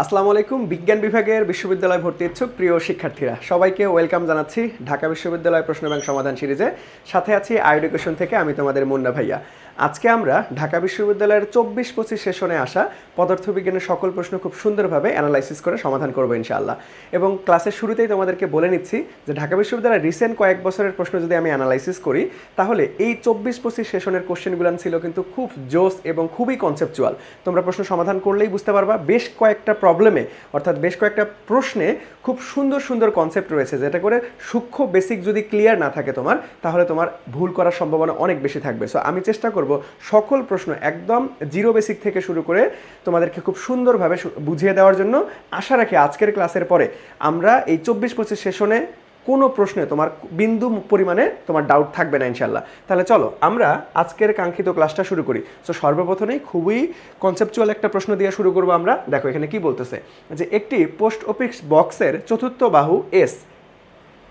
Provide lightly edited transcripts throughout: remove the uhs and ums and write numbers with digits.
আসসালামু আলাইকুম। বিজ্ঞান বিভাগের বিশ্ববিদ্যালয় ভর্তি ইচ্ছুক প্রিয় শিক্ষার্থীরা সবাইকে ওয়েলকাম জানাচ্ছি ঢাকা বিশ্ববিদ্যালয় প্রশ্ন ব্যাংক সমাধান সিরিজে। সাথে আছি আইএডুকেশন থেকে আমি তোমাদের মুন্না ভাইয়া। আজকে আমরা ঢাকা বিশ্ববিদ্যালয়ের 24-25 সেশনে আসা পদার্থবিজ্ঞানের সকল প্রশ্ন খুব সুন্দরভাবে অ্যানালাইসিস করে সমাধান করবো ইনশাআল্লাহ। এবং ক্লাসের শুরুতেই তোমাদেরকে বলে নিচ্ছি যে ঢাকা বিশ্ববিদ্যালয়ের রিসেন্ট কয়েক বছরের প্রশ্ন যদি আমি অ্যানালাইসিস করি তাহলে এই 24-25 সেশনের কোশ্চেনগুলো ছিল কিন্তু খুব জোস এবং খুবই কনসেপচুয়াল। তোমরা প্রশ্ন সমাধান করলেই বুঝতে পারবা বেশ কয়েকটা প্রবলেমে অর্থাৎ বেশ কয়েকটা প্রশ্নে খুব সুন্দর সুন্দর কনসেপ্ট রয়েছে, যেটা করে সূক্ষ্ম বেসিক যদি ক্লিয়ার না থাকে তোমার, তাহলে তোমার ভুল করার সম্ভাবনা অনেক বেশি থাকবে। সো আমি চেষ্টা করব সকল প্রশ্ন একদম জিরো বেসিক থেকে শুরু করে তোমাদেরকে খুব সুন্দরভাবে বুঝিয়ে দেওয়ার জন্য। আশা রাখি আজকের ক্লাসের পরে আমরা এই 24-25 সেশনে কোনো প্রশ্নে তোমার বিন্দু পরিমাণে তোমার ডাউট থাকবে না ইনশাল্লাহ। তাহলে চলো আমরা আজকের কাঙ্ক্ষিত ক্লাসটা শুরু করি। সো সর্বপ্রথমেই খুবই কনসেপচুয়াল একটা প্রশ্ন দিয়ে শুরু করবো আমরা। দেখো এখানে কি বলতেছে যে একটি পোস্ট অফিস বক্সের চতুর্থ বাহু এস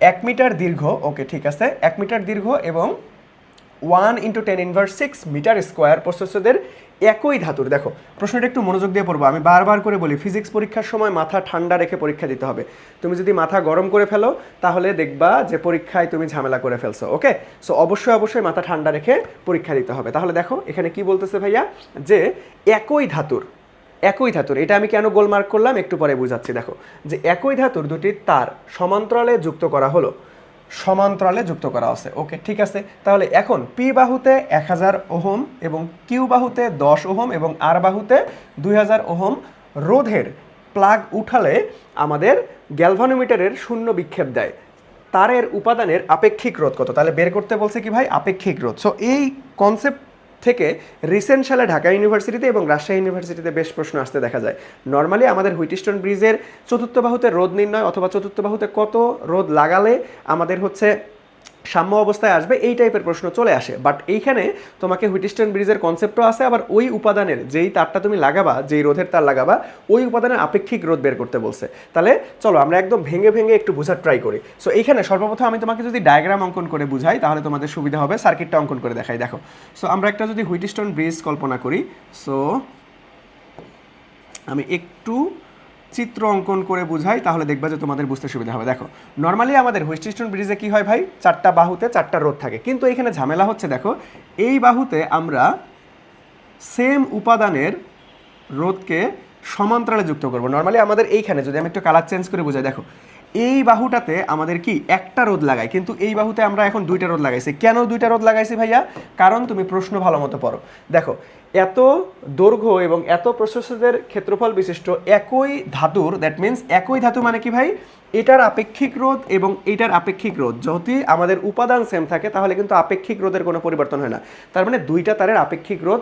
1 মিটার দীর্ঘ, ওকে ঠিক আছে, 1 মিটার দীর্ঘ এবং 1 × 10⁻⁶ মিটার স্কোয়ার প্রস্থচ্ছেদের একই ধাতুর। দেখো প্রশ্নটা একটু মনোযোগ দিয়ে পড়বো। আমি বারবার করে বলি ফিজিক্স পরীক্ষার সময় মাথা ঠান্ডা রেখে পরীক্ষা দিতে হবে। তুমি যদি মাথা গরম করে ফেলো তাহলে দেখবা যে পরীক্ষায় তুমি ঝামেলা করে ফেলছো। ওকে, সো অবশ্যই মাথা ঠান্ডা রেখে পরীক্ষা দিতে হবে। তাহলে দেখো এখানে কি বলতেছে ভাইয়া, যে একই ধাতুর এটা আমি কেন গোলমার্ক করলাম একটু পরে বুঝাচ্ছি। দেখো যে একই ধাতুর দুটি তার সমান্তরালে যুক্ত করা হলো, সমান্তরালে যুক্ত করা আছে। ওকে ঠিক আছে, তাহলে এখন পি বাহুতে 1000 ওহম এবং কিউ বাহুতে 10 ওহম এবং আর বাহুতে 2000 ওহম রোধের প্লাগ উঠালে আমাদের গ্যালভানোমিটারের শূন্য বিক্ষেপ দেয়। তারের উপাদানের আপেক্ষিক রোধ কত? তাহলে বের করতে বলছে কি ভাই, আপেক্ষিক রোধ। সো এই কনসেপ্ট থেকে রিসেন্ট সালে ঢাকা ইউনিভার্সিটিতে এবং রাজশাহী ইউনিভার্সিটিতে বেশ প্রশ্ন আসতে দেখা যায়। নর্মালি আমাদের হুইটস্টোন ব্রিজের চতুর্থ বাহুতে রোধ নির্ণয় অথবা চতুর্থ বাহুতে কত রোধ লাগালে আমাদের সাম্য অবস্থায় আসবে, এই টাইপের প্রশ্ন চলে আসে। বাট এইখানে তোমাকে হুইটস্টোন ব্রিজের কনসেপ্টও আছে, আবার ওই উপাদানের যেই তারটা তুমি লাগাবা, যেই রোধের তার লাগাবা, ওই উপাদানের আপেক্ষিক রোধ বের করতে বলছে। তাহলে চলো আমরা একদম ভেঙে ভেঙে একটু বোঝার ট্রাই করি। সো এইখানে সর্বপ্রথম আমি তোমাকে যদি ডায়াগ্রাম অঙ্কন করে বুঝাই তাহলে তোমাদের সুবিধা হবে। সার্কিটটা অঙ্কন করে দেখাই। দেখো সো আমরা একটা যদি হুইটস্টোন ব্রিজ কল্পনা করি, সো আমি একটু চিত্র অঙ্কন করে বুঝাই তাহলে দেখবা যে তোমাদের বুঝতে সুবিধা হবে। দেখো নর্মালি আমাদের হুইটস্টোন ব্রিজে কি হয় ভাই, 4টা বাহুতে 4টা রোধ থাকে, কিন্তু এখানে ঝামেলা হচ্ছে। দেখো এই বাহুতে আমরা সেম উপাদানের রোধকে সমান্তরালে যুক্ত করব। নর্মালি আমাদের এইখানে যদি আমি একটু কালার চেঞ্জ করে বুঝাই, দেখো এই বাহুটাতে আমাদের কি একটা রোধ লাগাই, কিন্তু এই বাহুতে আমরা এখন 2টা রোধ লাগাইছি। কেন 2টা রোধ লাগাইছি ভাইয়া? কারণ তুমি প্রশ্ন ভালো মতো পড়ো। দেখো এত দৈর্ঘ্য এবং এত প্রস্থচ্ছেদের ক্ষেত্রফল বিশিষ্ট একই ধাতুর, দ্যাট মিনস একই ধাতু মানে কি ভাই, এটার আপেক্ষিক রোধ এবং এটার আপেক্ষিক রোধ যদি আমাদের উপাদান সেম থাকে তাহলে কিন্তু আপেক্ষিক রোধের কোনো পরিবর্তন হয় না। তার মানে 2টা তারের আপেক্ষিক রোধ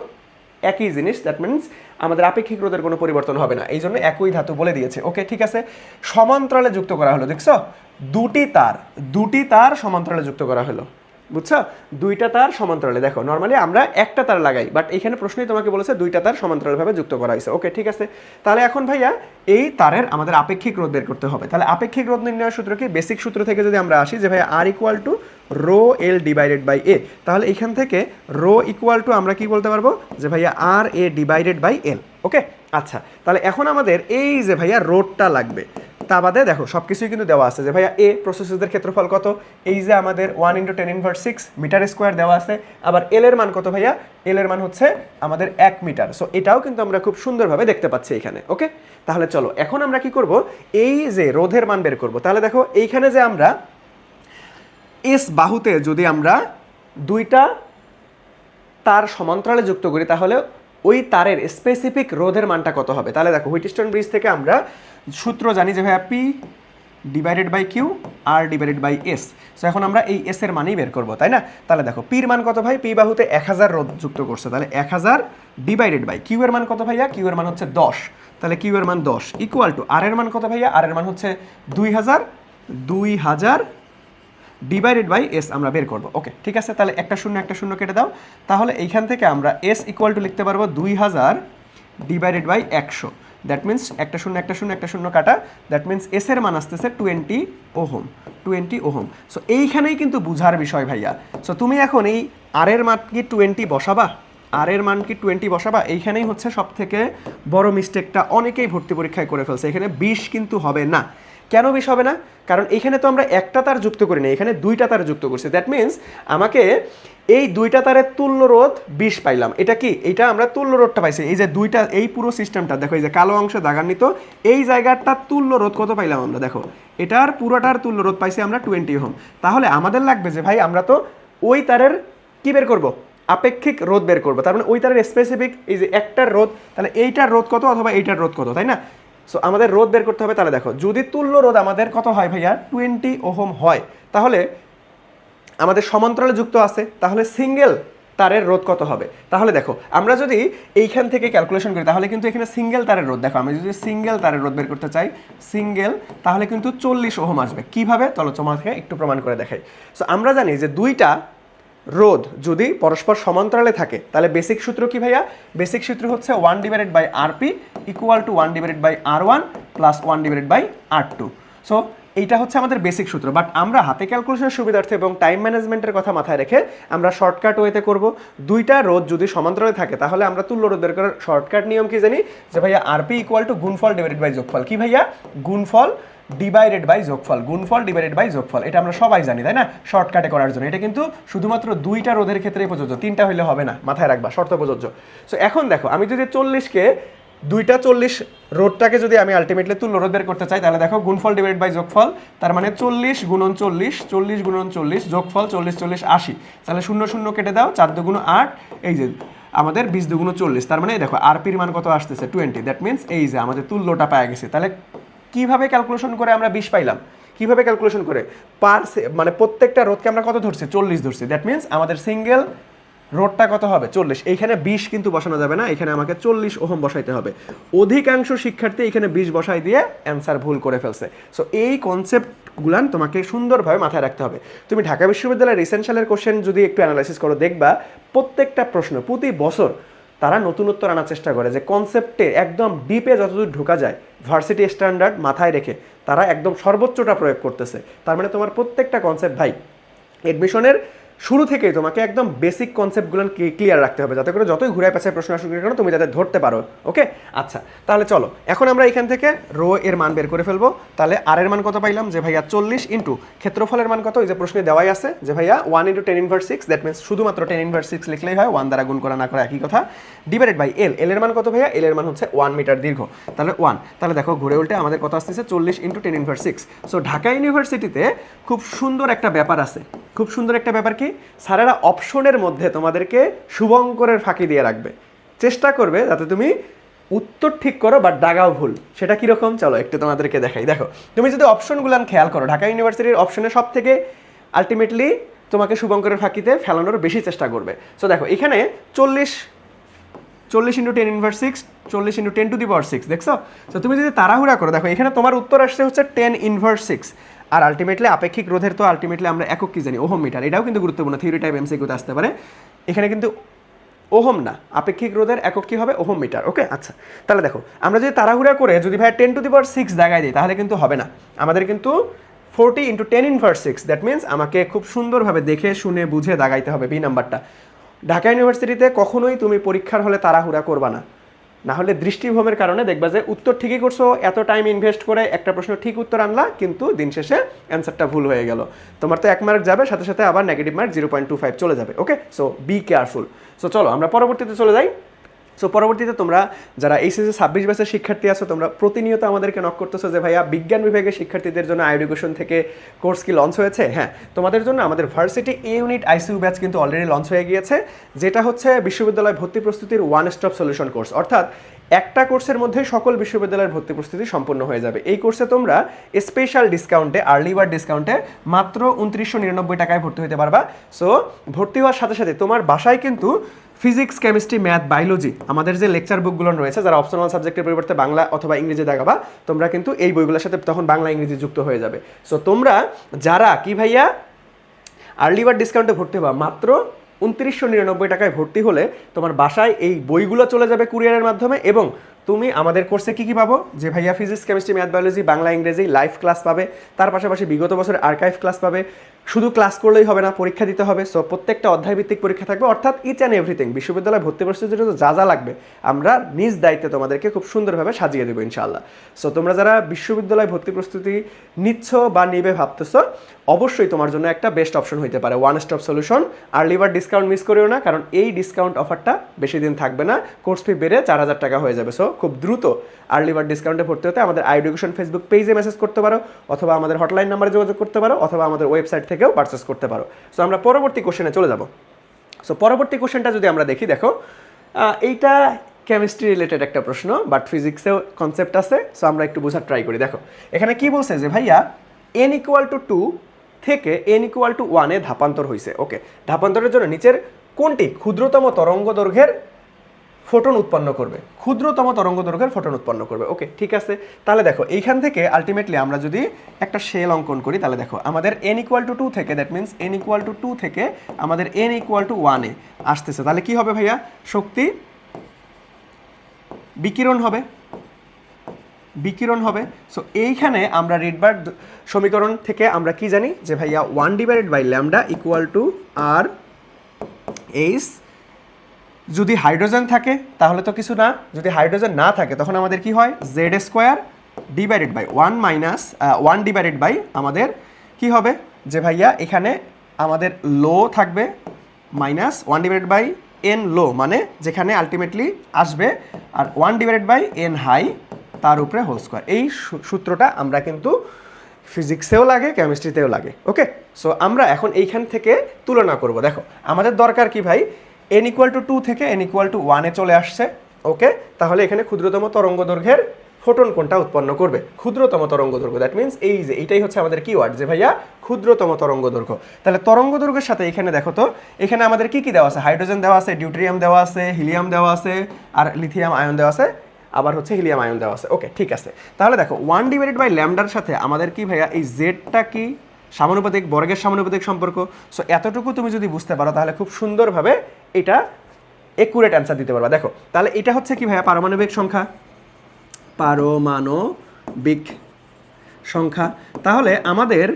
একই জিনিস, দ্যাট মিনস আমাদের আপেক্ষিক রোধের কোনো পরিবর্তন হবে না, এই জন্য একই ধাতু বলে দিয়েছে। ওকে ঠিক আছে, সমান্তরালে যুক্ত করা হলো। দেখছো দুটি তার সমান্তরালে যুক্ত করা হলো, বুঝছো? 2টা তার সমান্তরালে। দেখো নর্মালি আমরা একটা তার লাগাই, বাট এখানে প্রশ্নই তোমাকে বলেছে 2টা তার সমান্তরালভাবে যুক্ত করা হয়েছে। ওকে ঠিক আছে, তাহলে এখন ভাইয়া এই তারের আমাদের আপেক্ষিক রোধ বের করতে হবে। তাহলে আপেক্ষিক রোধ নির্ণয়ের সূত্র কি? বেসিক সূত্র থেকে যদি আমরা আসি যে ভাইয়া R equal to rho L divided by A, তাহলে এইখান থেকে রো ইকুয়াল টু আমরা কি বলতে পারবো যে ভাইয়া আর এ ডিভাইডেড বাই এল। ওকে আচ্ছা, তাহলে এখন আমাদের এই যে ভাইয়া রোধটা লাগবে, তা বাদে দেখো সব কিছুই কিন্তু দেওয়া আছে যে ভাইয়া এ প্রস্থচ্ছেদের ক্ষেত্রফল কত, এই যে আমাদের 1 × 10⁻⁶ মিটার স্কোয়ার দেওয়া আছে। আবার এল এর মান কত ভাইয়া, এল এর মান হচ্ছে আমাদের 1 মিটার। সো এটাও কিন্তু আমরা খুব সুন্দরভাবে দেখতে পাচ্ছি এখানে। ওকে তাহলে চলো এখন আমরা কি করব, এই যে রোধের মান বের করব। তাহলে দেখো এইখানে যে আমরা এস বাহুতে যদি আমরা 2টা তার সমান্তরালে যুক্ত করি তাহলে ওই তারের স্পেসিফিক রোধের মানটা কত হবে। তাহলে দেখো হুইটস্টোন ব্রিজ থেকে আমরা সূত্র জানি যে ভাইয়া P divided by Q R divided by S. So এখন আমরা এই এস এর মানই বের করবো, তাই না? তাহলে দেখো পির মান কত ভাই, পি বাহুতে 1000 রোধ যুক্ত করছে, তাহলে 1000 ডিভাইডেড বাই কিউ এর মান কত ভাইয়া, কিউ এর মান হচ্ছে 10, তাহলে কিউ এর মান 10 ইকুয়াল টু আর এর মান কত ভাইয়া, আর এর মান হচ্ছে 2000 ডিভাইডেড বাই এস আমরা বের করবো। ওকে ঠিক আছে, তাহলে একটা শূন্য কেটে দাও। তাহলে এইখান থেকে আমরা এস ইকুয়াল টু লিখতে পারবো 2000 ডিভাইডেড বাই 100, দ্যাট মিনস একটা শূন্য কাটা, দ্যাট মিনস এস এর মান আসতেছে 20 ওহম। সো এইখানেই কিন্তু বুঝার বিষয় ভাইয়া। সো তুমি এখন এই আর এর মান কি 20 বসাবা, আর এর মান কি 20 বসাবা? এইখানেই হচ্ছে সব থেকে বড় মিস্টেকটা অনেকেই ভর্তি পরীক্ষায় করে ফেলছে। এখানে 20 কিন্তু হবে না। কেন 20 হবে না? কারণ এখানে তো আমরা একটা তার যুক্ত করি না, এখানে দুইটা তার যুক্ত করছি। দ্যাট মিনস আমাকে এই দুইটা তারের তুল্য রোধ 20 পাইলাম। এটা কি? এটা আমরা তুল্য রোধটা পাইছি। এই যে দুইটা, এই পুরো সিস্টেমটা দেখো, এই যে কালো অংশে দাগান্বিত এই জায়গাটার তুল্য রোধ কত পাইলাম আমরা? দেখো এটার পুরোটার তুল্য রোধ পাইছি আমরা 20 ওহম। তাহলে আমাদের লাগবে যে ভাই আমরা তো ওই তারের কি বের করব? আপেক্ষিক রোধ বের করবো। তার মানে ওই তারের স্পেসিফিক এই যে একটার রোধ, তাহলে এইটার রোধ কত অথবা এইটার রোধ কত, তাই না? সো আমাদের রোধ বের করতে হবে। তাহলে দেখো যদি তুল্য রোধ আমাদের কত হয় ভাইয়া? 20 ওহম হয়, তাহলে আমাদের সমান্তরালে যুক্ত আছে, তাহলে সিঙ্গেল তারের রোধ কত হবে? তাহলে দেখো আমরা যদি এইখান থেকে ক্যালকুলেশন করি তাহলে কিন্তু এখানে সিঙ্গেল তারের রোধ, দেখো আমি যদি সিঙ্গেল তারের রোধ বের করতে চাই সিঙ্গেল, তাহলে কিন্তু 40 ওহম আসবে। কিভাবে? চলো তোমাকে একটু প্রমাণ করে দেখাই। সো আমরা জানি যে দুইটা রোধ যদি পরস্পর সমান্তরালে থাকে তাহলে বেসিক সূত্র কি ভাইয়া? বেসিক সূত্র হচ্ছে 1/RP equal to 1/R1 plus 1/R2। So এইটা হচ্ছে আমাদের বেসিক সূত্র। বাট আমরা হাতে ক্যালকুলেশনের সুবিধার্থে এবং টাইম ম্যানেজমেন্টের কথা মাথায় রেখে আমরা শর্টকাট ওয়েতে করব। দুইটা রোধ যদি সমান্তরালে থাকে তাহলে আমরা তুল্য রোধ বের করার শর্টকাট নিয়ম কি জানি? যে ভাইয়া আরপি ইকুয়াল টু গুণফল ডিভাইডেড বাই যোগফল। কি ভাইয়া? গুণফল ডিভাইডেড বাই যোগফল, গুণফল ডিভাইডেড বাই যোগফল। এটা আমরা সবাই জানি, তাই না? শর্টকাটে করার জন্য। এটা কিন্তু শুধুমাত্র দুইটা রোধের ক্ষেত্রেই প্রযোজ্য, তিনটা হইলে হবে না, মাথায় রাখবা, শর্ত প্রযোজ্য। সো এখন দেখো আমি যদি 40কে দুইটা 40 রোধটাকে যদি আমি আলটিমেটলি তুল্য রোধ বের করতে চাই তাহলে দেখো গুণফল ডিভাইডেড বাই যোগফল, তার মানে 40 গুণন 40, 40 গুণন 40 যোগফল 40 40 80। তাহলে 0 0 কেটে দাও, 4 2 8, এই যে আমাদের 20 2 40। তার মানে দেখো আরপির মান কত আসতেছে? 20। দ্যাট মিনস এই যে আমাদের তুল্যটা পাওয়া গেছে। তাহলে কিভাবে ক্যালকুলেশন করে আমরা 20 পাইলাম? কিভাবে ক্যালকুলেশন করে? মানে প্রত্যেকটা রোধকে আমরা কত ধরছি? 40 ধরছি। দ্যাট মিনস আমাদের সিঙ্গেল রোধটা কত হবে? 40। এইখানে 20 কিন্তু বসানো যাবে না, এখানে আমাকে 40 ওহম বসাইতে হবে। অধিকাংশ শিক্ষার্থী এখানে 20 বসাই দিয়ে অ্যান্সার ভুল করে ফেলছে। সো এই কনসেপ্টগুলান তোমাকে সুন্দরভাবে মাথায় রাখতে হবে। তুমি ঢাকা বিশ্ববিদ্যালয়ের রিসেন্ট সালের কোশ্চেন যদি একটু অ্যানালাইসিস করো দেখবা প্রত্যেকটা প্রশ্ন প্রতি বছর তারা নতুনত্ব আনার চেষ্টা করে, যে কনসেপ্টে একদম ডিপে যতদূর ঢোকা যায় ভার্সিটি স্ট্যান্ডার্ড মাথায় রেখে তারা একদম সর্বোচ্চটা প্রয়োগ করতেছে। তার মানে তোমার প্রত্যেকটা কনসেপ্ট ভাই এডমিশনের শুরু থেকেই তোমাকে একদম বেসিক কনসেপ্টগুলো ক্লিয়ার রাখতে হবে, যাতে করে যতই ঘুরায় পেছায় প্রশ্ন আসুক না কেন তুমি যাতে ধরতে পারো। ওকে, আচ্ছা তাহলে চলো এখন আমরা এখান থেকে রো এর মান বের করে ফেলবো। তাহলে আর এর মান কত পাইলাম? যে ভাইয়া 40 ইন্টু ক্ষেত্রফলের মান কত? এই যে প্রশ্নে দেওয়াই আছে যে ভাইয়া 1 × 10⁻⁶, দ্যাট মিনস শুধুমাত্র 10⁻⁶ লিখলেই হয়, 1 দ্বারা গুণ করা না করা একই কথা, ডিভাইডেড বাই এল। এল এর মান কত ভাইয়া? এল এর মান হচ্ছে 1 মিটার দীর্ঘ, তাহলে 1। তাহলে দেখো ঘুরে উল্টে আমাদের কত আসতেছে? 40 × 10⁻⁶। সো ঢাকা ইউনিভার্সিটিতে খুব সুন্দর একটা ব্যাপার আছে, খুব সুন্দর একটা ব্যাপার কি, স্যারেরা অপশনের মধ্যে তোমাদেরকে শুভঙ্করের ফাঁকি দিয়ে রাখবে, চেষ্টা করবে যাতে তুমি উত্তর ঠিক করো বাট দাগাও ভুল। সেটা কিরকম চলো একটু তোমাদেরকে দেখাই। দেখো তুমি যদি অপশনগুলান খেয়াল করো, ঢাকা ইউনিভার্সিটির অপশনে সব থেকে আলটিমেটলি তোমাকে শুভঙ্করের ফাঁকিতে ফেলানোর বেশি চেষ্টা করবে। সো দেখো এখানে 40 × 10⁻⁶, 40 × 10⁶, দেখছো? তো তুমি যদি তাড়াহুড়া করো, দেখো এখানে তোমার উত্তর আসছে হচ্ছে 10⁻⁶। আর আলটিমেটলি আপেক্ষিক রোধের তো আলটিমেটলি আমরা একক কি জানি? Ohm metre. এটাও কিন্তু গুরুত্বপূর্ণ, থিওরি টাইপ এমসিকিউতে আসতে পারে। এখানে কিন্তু ওহম না, আপেক্ষিক রোধের একক কি হবে? Ohm metre. ওকে, আচ্ছা তাহলে দেখো আমরা যদি তাড়াহুড়া করে যদি ভাই 10⁻⁶ জায়গায় দিই তাহলে কিন্তু হবে না, আমাদের কিন্তু 40 × 10⁻⁶, দ্যাট মিনস আমাকে খুব সুন্দরভাবে দেখে শুনে বুঝে দাগাইতে হবে বি নাম্বারটা। ঢাকা ইউনিভার্সিটিতে কখনোই তুমি পরীক্ষার হলে তাড়াহুড়া করবা না, না হলে দৃষ্টিভ্রমের কারণে দেখবা যে উত্তর ঠিকই করছো, এত টাইম ইনভেস্ট করে একটা প্রশ্ন ঠিক উত্তর আনলা কিন্তু দিন শেষে অ্যান্সারটা ভুল হয়ে গেল। তোমার তো 1 মার্ক যাবে, সাথে সাথে আবার নেগেটিভ মার্ক 0.25 চলে যাবে। ওকে, সো বি কেয়ারফুল। সো চলো আমরা পরবর্তীতে চলে যাই। সো পরবর্তীতে তোমরা যারা এইচএসসি 26 ব্যাচের শিক্ষার্থী আছো তোমরা প্রতিনিয়ত আমাদেরকে নক করতেছো যে ভাইয়া বিজ্ঞান বিভাগের শিক্ষার্থীদের জন্য আইএডুকেশন থেকে কোর্স কি লঞ্চ হয়েছে? হ্যাঁ, তোমাদের জন্য আমাদের ভার্সিটি এ ইউনিট আইসিইউ ব্যাচ কিন্তু অলরেডি লঞ্চ হয়ে গিয়েছে, যেটা হচ্ছে বিশ্ববিদ্যালয় ভর্তি প্রস্তুতির ওয়ান স্টপ সলিউশন কোর্স। অর্থাৎ একটা কোর্সের মধ্যে সকল বিশ্ববিদ্যালয়ের ভর্তি প্রস্তুতি সম্পূর্ণ হয়ে যাবে। এই কোর্সে তোমরা স্পেশাল ডিসকাউন্টে, আর্লি বার্ড ডিসকাউন্টে মাত্র 2999 টাকায় ভর্তি হতে পারবা। সো ভর্তি হওয়ার সাথে সাথে তোমার বাসায় কিন্তু ফিজিক্স, কেমিস্ট্রি, ম্যাথ, বায়োলজি আমাদের যে লেকচার বুকগুলো রয়েছে, যারা অপশনাল সাবজেক্টের পরিবর্তে বাংলা অথবা ইংরেজি দেখাবা, তোমরা কিন্তু এই বইগুলোর সাথে তখন বাংলা ইংরেজি যুক্ত হয়ে যাবে। সো তোমরা যারা কি ভাইয়া আর্লি বার্ড ডিসকাউন্টে ভর্তি হবা, মাত্র 2999 টাকায় ভর্তি হলে তোমার বাসায় এই বইগুলো চলে যাবে কুরিয়ারের মাধ্যমে, এবং তুমি আমাদের কোর্সে কী কী পাবো? যে ভাইয়া physics, chemistry, math, biology, Bangla, ইংরেজি লাইভ ক্লাস পাবে, তার পাশাপাশি বিগত বছরের আর্কাইভ ক্লাস পাবে, শুধু ক্লাস করলেই হবে না, পরীক্ষা দিতে হবে। সো প্রত্যেকটা অধ্যায়ভিত্তিক পরীক্ষা থাকবে, অর্থাৎ ইচ অ্যান্ড এভরিথিং বিশ্ববিদ্যালয় ভর্তি প্রস্তুতির জন্য যা যা লাগবে আমরা নিজ দায়িত্বে তোমাদেরকে খুব সুন্দরভাবে সাজিয়ে দেবো ইনশাআল্লাহ। সো তোমরা যারা বিশ্ববিদ্যালয় ভর্তি প্রস্তুতি নিচ্ছ বা নিবে ভাবতেছ, অবশ্যই তোমার জন্য একটা বেস্ট অপশন হইতে পারে one stop solution. Early bird discount miss করিও না, কারণ এই ডিসকাউন্ট অফারটা বেশি দিন থাকবে না, কোর্স ফি বেড়ে 4000 টাকা হয়ে যাবে। সো খুব দ্রুত আর্লি বার্ড ডিসকাউন্টে ভর্তি হতে আমাদের এডুকেশন ফেসবুক পেজে মেসেজ করতে পারো, অথবা আমাদের হটলাইন নাম্বারে যোগাযোগ করতে পারো, অথবা আমাদের ওয়েবসাইট থেকেও পারচেস করতে পারো। সো আমরা পরবর্তী কোশ্চেনে চলে যাব। সো পরবর্তী কোশ্চেনটা যদি আমরা দেখি, দেখো এইটা কেমিস্ট্রি রিলেটেড একটা প্রশ্ন, বাট ফিজিক্সেও কনসেপ্ট আছে। সো আমরা একটু বোঝার ট্রাই করি। দেখো এখানে কি বলছে যে ভাইয়া n = 2 থেকে n = 1 এ ধাপান্তর হয়েছে। ওকে, ধাপান্তরের জন্য নিচের কোনটি ক্ষুদ্রতম তরঙ্গ দৈর্ঘ্যের ফোটন উৎপন্ন করবে? ক্ষুদ্রতম তরঙ্গ দৈর্ঘ্যের ফোটন উৎপন্ন করবে। ওকে, ঠিক আছে। তাহলে দেখো এইখান থেকে আলটিমেটলি আমরা যদি একটা শেল অঙ্কন করি, তাহলে দেখো আমাদের n = 2 থেকে, দ্যাট মিনস n = 2 থেকে আমাদের n = 1 এ আসতেছে। তাহলে কি হবে ভাইয়া? শক্তি বিকিরণ হবে, বিকিরণ হবে। সো এইখানে আমরা রিডবার্গ সমীকরণ থেকে আমরা কি জানি যে ভাইয়া 1/λ = R/H। যদি হাইড্রোজেন থাকে তাহলে তো কিছু না, যদি হাইড্রোজেন না থাকে তখন আমাদের কি হয়? Z² ডিভাইডেড বাই 1 আমাদের কি হবে যে ভাইয়া এখানে আমাদের লো থাকবে -1/n লো, মানে যেখানে আলটিমেটলি আসবে, আর 1/n হাই তার উপরে হোল স্কোয়ার। এই সূত্রটা আমরা কিন্তু ফিজিক্সেও লাগে, কেমিস্ট্রিতেও লাগে। ওকে, সো আমরা এখন এইখান থেকে তুলনা করব। দেখো আমাদের দরকার কি ভাই? n = 2 থেকে n = 1 এ চলে আসছে। ওকে, তাহলে এখানে ক্ষুদ্রতম তরঙ্গ দৈর্ঘ্যের ফোটন কোনটা উৎপন্ন করবে? ক্ষুদ্রতম তরঙ্গ দৈর্ঘ্য। দ্যাট মিনস এই যে এইটাই হচ্ছে আমাদের কিওয়ার্ড যে ভাইয়া ক্ষুদ্রতম তরঙ্গ দৈর্ঘ্য। তাহলে তরঙ্গ দৈর্ঘ্যের সাথে এখানে দেখো তো এখানে আমাদের কি কি দেওয়া আছে? হাইড্রোজেন দেওয়া আছে, ডিউটেরিয়াম দেওয়া আছে, হিলিয়াম দেওয়া আছে, আর লিথিয়াম আয়ন দেওয়া আছে, আবার হচ্ছে হিলিয়াম আয়ন দেওয়া আছে। ওকে, ঠিক আছে। তাহলে দেখো 1/λ সাথে আমাদের কি ভাইয়া এই জেডটা কি? সমানুপাতিক, বর্গের সমানুপাতিক সম্পর্ক। সো এতটুকু তুমি যদি বুঝতে পারো তাহলে খুব সুন্দরভাবে এটা একুরেট অ্যান্সার দিতে পারবা। দেখো তাহলে এটা হচ্ছে কি ভাইয়া? পারমাণবিক সংখ্যা, পারমাণবিক সংখ্যা। তাহলে আমাদের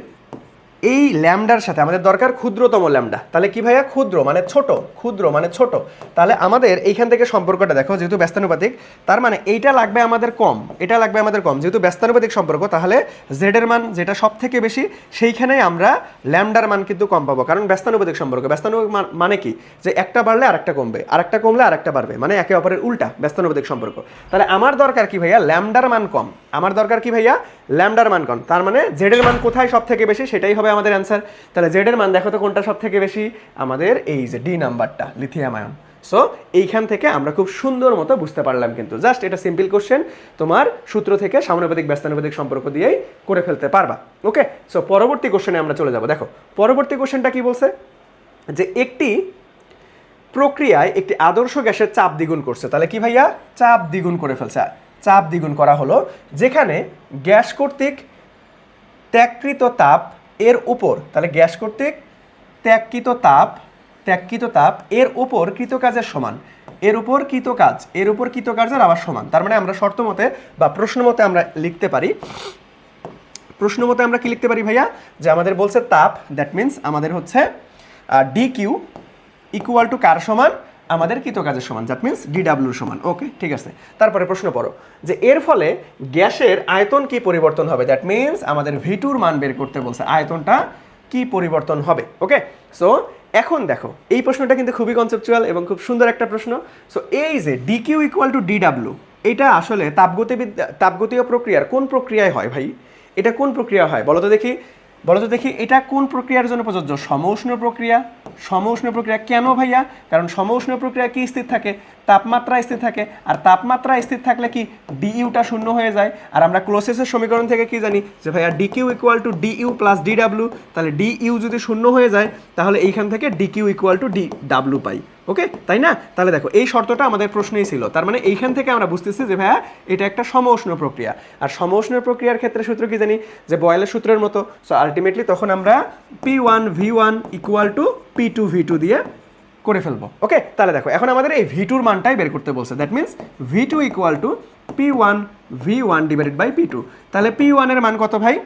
এই ল্যামডার সাথে আমাদের দরকার ক্ষুদ্রতম ল্যামডা। তাহলে কি ভাইয়া? ক্ষুদ্র মানে ছোট, ক্ষুদ্র মানে ছোট। তাহলে আমাদের এইখান থেকে সম্পর্কটা দেখো, যেহেতু ব্যস্তানুপাতিক তার মানে এইটা লাগবে আমাদের কম, এটা লাগবে আমাদের কম। যেহেতু ব্যস্তানুপাতিক সম্পর্ক তাহলে জেডের মান যেটা সব থেকে বেশি সেইখানেই আমরা ল্যামডার মান কিন্তু কম পাবো, কারণ ব্যস্তানুপাতিক সম্পর্ক। ব্যস্তানুপাতিক মানে কি? যে একটা বাড়লে আরেকটা কমবে, আরেকটা কমলে আরেকটা বাড়বে, মানে একে অপরের উল্টা ব্যস্তানুপাতিক সম্পর্ক। তাহলে আমার দরকার কি ভাইয়া? ল্যামডার মান কম। আমার দরকার কি ভাইয়া? ল্যামডার মান কম। তার মানে জেডের মান কোথায় সব থেকে বেশি সেটাই হবে আমাদের অ্যান্সার। তাহলে জেড এর মান দেখো তো কোনটা সব থেকে বেশি? আমাদের এই যে ডি নাম্বারটা, লিথিয়াম আয়ন। সো এইখান থেকে আমরা খুব সুন্দর মতো বুঝতে পারলাম কিন্তু। জাস্ট এটা সিম্পল কোশ্চেন, তোমার সূত্র থেকে সমানুপাতিক ব্যস্তানুপাতিক সম্পর্ক দিয়েই করে ফেলতে পারবা। ওকে, সো পরবর্তী কোশ্চেনে আমরা চলে যাব। দেখো পরবর্তী কোশ্চেনটা কি বলছে? যে একটি প্রক্রিয়ায় একটি আদর্শ গ্যাসের চাপ দ্বিগুণ করছে। তাহলে কি ভাইয়া? চাপ দ্বিগুণ করে ফেলছে। চাপ দ্বিগুণ করা হলো যেখানে গ্যাস কর্তৃক ত্যাগকৃত তাপ এর উপর, তাহলে গ্যাস কর্তৃক ত্যাগকৃত তাপ এর উপর কৃতকাজের সমান, এর উপর কৃতকার্যের আবার সমান। তার মানে আমরা শর্ত মতে বা প্রশ্ন মতে আমরা লিখতে পারি, প্রশ্ন মতে আমরা কি লিখতে পারি ভাইয়া? যে আমাদের বলছে তাপ, দ্যাট মিনস আমাদের হচ্ছে DQ = কার সমান? আমাদের কৃতকাজের সমান, দ্যাট মিনস DW সমান। ওকে, ঠিক আছে। তারপরে প্রশ্ন পড়ো যে এর ফলে গ্যাসের আয়তন কি পরিবর্তন হবে? দ্যাট মিনস আমাদের V2 মান বের করতে বলছে, আয়তনটা কি পরিবর্তন হবে। ওকে, সো এখন দেখো এই প্রশ্নটা কিন্তু খুবই কনসেপচুয়াল এবং খুব সুন্দর একটা প্রশ্ন। সো এই যে DQ = DW, এটা আসলে তাপগতীয় প্রক্রিয়ার কোন প্রক্রিয়ায় হয় ভাই? এটা কোন প্রক্রিয়া হয় বলো তো দেখি? এটা কোন প্রক্রিয়ার জন্য প্রযোজ্য? সমউষ্ণ প্রক্রিয়া। সমউষ্ণ প্রক্রিয়া কেন ভাইয়া? কারণ সমউষ্ণ প্রক্রিয়া কি স্থির থাকে? তাপমাত্রা স্থির থাকে, আর তাপমাত্রা স্থির থাকলে কি ডিইউটা শূন্য হয়ে যায়। আর আমরা ক্লোসেসের সমীকরণ থেকে কি জানি যে ভাইয়া DQ = DU + DW। তাহলে DU যদি শূন্য হয়ে যায় তাহলে এইখান থেকে DQ = DW পাই। ওকে, তাই না? তাহলে দেখো এই শর্তটা আমাদের প্রশ্নেই ছিল। তার মানে এইখান থেকে আমরা বুঝতেছি যে ভাইয়া এটা একটা সমউষ্ণ প্রক্রিয়া। আর সমউষ্ণ প্রক্রিয়ার ক্ষেত্রে সূত্র কি জানি? যে বয়েলের সূত্রের মতো। সো আলটিমেটলি তখন আমরা P1V1 = P2V2 দিয়ে করে ফেলবো। ওকে, তাহলে দেখো এখন আমাদের এই V2 এর মানটাই বের করতে বলছে। That means V2 = P1V1 / P2। তাহলে P1 এর মান কত ভাই?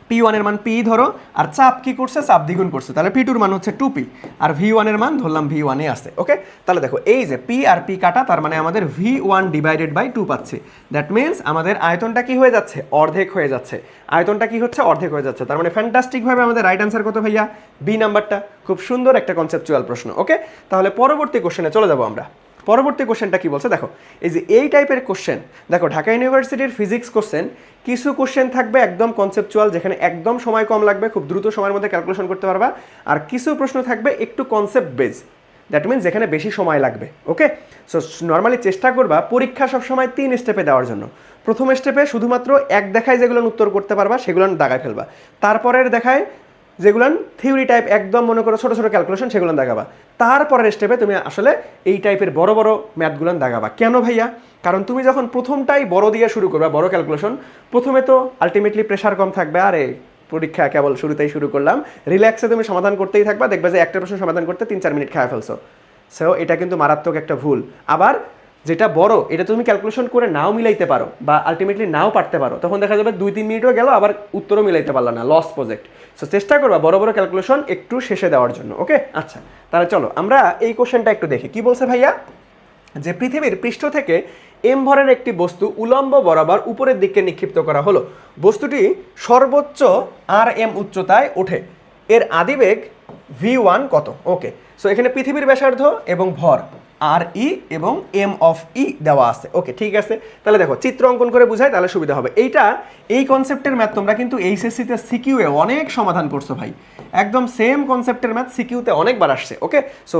P1 এর মান P ধরো, আর চাপ কি করছে, চাপ দ্বিগুণ করছে, তাহলে P2 এর মান হচ্ছে 2P, আর V1 এর মান ধরলাম V1 এ আছে। ওকে, তাহলে দেখো এই যে P আর P কাটা, তার মানে আমাদের V1 ডিভাইডেড বাই 2 পাচ্ছি। দ্যাট মিনস আমাদের আয়তনটা কি হয়ে যাচ্ছে, অর্ধেক হয়ে যাচ্ছে। আয়তনটা কি হচ্ছে, অর্ধেক হয়ে যাচ্ছে। তার মানে ফ্যান্টাস্টিক ভাবে আমাদের রাইট অ্যান্সার কত ভাইয়া, বি নাম্বারটা। খুব সুন্দর একটা কনসেপচুয়াল প্রশ্ন। ওকে, তাহলে পরবর্তী কোশ্চেনে চলে যাবো আমরা। পরবর্তী কোশ্চেনটা কি বলছে দেখো, এই যে এই টাইপের কোশ্চেন, দেখো ঢাকা ইউনিভার্সিটির ফিজিক্স কোশ্চেন, কিছু কোশ্চেন থাকবে একদম কনসেপচুয়াল, যেখানে একদম সময় কম লাগবে, খুব দ্রুত সময়ের মধ্যে ক্যালকুলেশন করতে পারবা, আর কিছু প্রশ্ন থাকবে একটু কনসেপ্ট বেজ, দ্যাট মিনস যেখানে বেশি সময় লাগবে। ওকে, সো নর্মালি চেষ্টা করবা পরীক্ষা সবসময় 3 স্টেপে দেওয়ার জন্য। প্রথম স্টেপে শুধুমাত্র এক দেখায় যেগুলো উত্তর করতে পারবা সেগুলো দাগায় ফেলবা, তারপরের দেখায় যেগুলো থিওরি টাইপ একদম মনে করো ছোটো ছোটো ক্যালকুলেশন সেগুলো দাগাবা, তারপরের স্টেপে তুমি আসলে এই টাইপের বড় বড় ম্যাথগুলো দাগাবা। কেন ভাইয়া, কারণ তুমি যখন প্রথমটাই বড় দিয়ে শুরু করবা, বড় ক্যালকুলেশন, প্রথমে তো আলটিমেটলি প্রেশার কম থাকবে, আরে পরীক্ষা কেবল শুরুতেই শুরু করলাম, রিল্যাক্সে তুমি সমাধান করতেই থাকবা, দেখবা যে একটা প্রশ্ন সমাধান করতে 3-4 মিনিট খাওয়া ফেলছো। সো এটা কিন্তু মারাত্মক একটা ভুল। আবার যেটা বড় এটা তুমি ক্যালকুলেশন করে নাও মিলাইতে পারো বা আলটিমেটলি নাও পারতে পারো, তখন দেখা যাবে 2-3 মিনিটও গেল, আবার উত্তরও মিলাইতে পারলা না, লস প্রজেক্ট। সো চেষ্টা করবা বড় বড় ক্যালকুলেশন একটু শেষে দেওয়ার জন্য। ওকে, আচ্ছা তাহলে চলো আমরা এই কোশ্চেনটা একটু দেখি। কি বলছে ভাইয়া, যে পৃথিবীর পৃষ্ঠ থেকে এম ভরের একটি বস্তু উলম্ব বরাবর উপরের দিকে নিক্ষিপ্ত করা হলো, বস্তুটি সর্বোচ্চ rm উচ্চতায় ওঠে, এর আদিবেগ v1 কত? ওকে, সো এখানে পৃথিবীর ব্যাসার্ধ এবং ভর আর ই এবং এম অফ ই দেওয়া আছে। ওকে, ঠিক আছে, তাহলে দেখো চিত্র অঙ্কন করে বুঝাই তাহলে সুবিধা হবে। এই কনসেপ্টের ম্যাথ তোমরা কিন্তু এইচএসসিতে সিকিউয়ে অনেক সমাধান করছো ভাই, একদম সেম কনসেপ্টের ম্যাথ সিকিউতে অনেকবার আসছে। ওকে, সো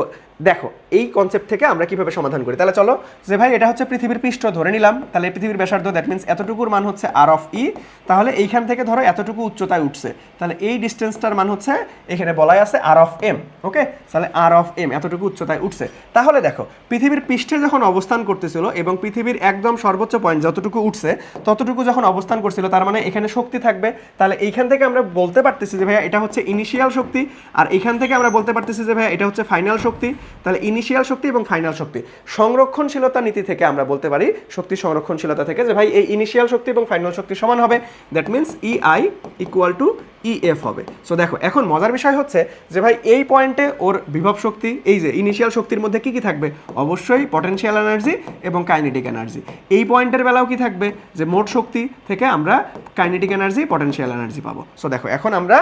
দেখো এই কনসেপ্ট থেকে আমরা কিভাবে সমাধান করি। তাহলে চলো, যে ভাই এটা হচ্ছে পৃথিবীর পৃষ্ঠ ধরে নিলাম, তাহলে পৃথিবীর ব্যাসার্ধ দ্যাট মিনস এতটুকুর মান হচ্ছে আর অফ ই, তাহলে এইখান থেকে ধরো এতটুকু উচ্চতায় উঠছে, তাহলে এই ডিস্টেন্সটার মান হচ্ছে এখানে বলাই আছে আর অফ এম। ওকে, তাহলে আর অফ এম এতটুকু উচ্চতায় উঠছে। তাহলে দেখো পৃথিবীর পৃষ্ঠে যখন অবস্থান করতেছিল এবং পৃথিবীর একদম সর্বোচ্চ পয়েন্ট যতটুকু উঠছে ততটুকু যখন অবস্থান করছিল, তার মানে এখানে শক্তি থাকবে। তাহলে এইখান থেকে আমরা বলতে পারতেছি যে ভাইয়া এটা হচ্ছে ইনিশিয়াল শক্তি, আর এইখান থেকে আমরা বলতে পারতেছি যে ভাইয়া এটা হচ্ছে ফাইনাল শক্তি। তাহলে ইনিশিয়াল শক্তি এবং ফাইনাল শক্তি, সংরক্ষণশীলতা নীতি থেকে আমরা বলতে পারি, শক্তি সংরক্ষণশীলতা থেকে, যে ভাই এই ইনিশিয়াল শক্তি এবং ফাইনাল শক্তি সমান হবে, that means EI equal to EF হবে। সো দেখো এখন মজার বিষয় হচ্ছে যে ভাই এই পয়েন্টে ওর বিভব শক্তি, এই যে ইনিশিয়াল শক্তির মধ্যে কি কি থাকবে, অবশ্যই পটেনশিয়াল এনার্জি এবং কাইনেটিক এনার্জি। এই পয়েন্টের বেলাও কি থাকবে, যে মোট শক্তি থেকে আমরা কাইনেটিক এনার্জি পটেনশিয়াল এনার্জি পাবো। সো দেখো এখন আমরা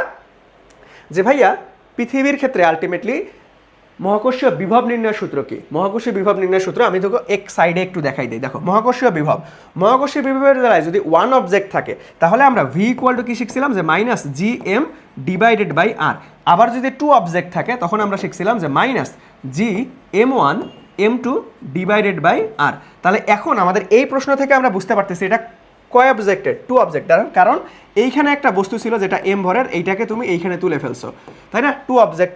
যে ভাইয়া পৃথিবীর ক্ষেত্রে আলটিমেটলি মহাকর্ষীয় বিভব নির্ণয় সূত্র কি, মহাকর্ষীয় বিভব নির্ণয় সূত্র আমি তোকে এক সাইডে একটু দেখাই দিই। দেখো মহাকর্ষীয় বিভবের দ্বারায় যদি ওয়ান অবজেক্ট থাকে তাহলে আমরা ভি ইকুয়াল টু কি শিখছিলাম, যে minus G M divided by R. আবার যদি টু অবজেক্ট থাকে তখন আমরা শিখছিলাম যে minus G M one M two divided by R. তাহলে এখন আমাদের এই প্রশ্ন থেকে আমরা বুঝতে পারতেছি এটা কয় অবজেক্টের, টু অবজেক্ট, কারণ এইখানে একটা বস্তু ছিল যেটা এম ভরের, এইটাকে তুমি এইখানে তুলে ফেলছো, তাই না, টু অবজেক্ট।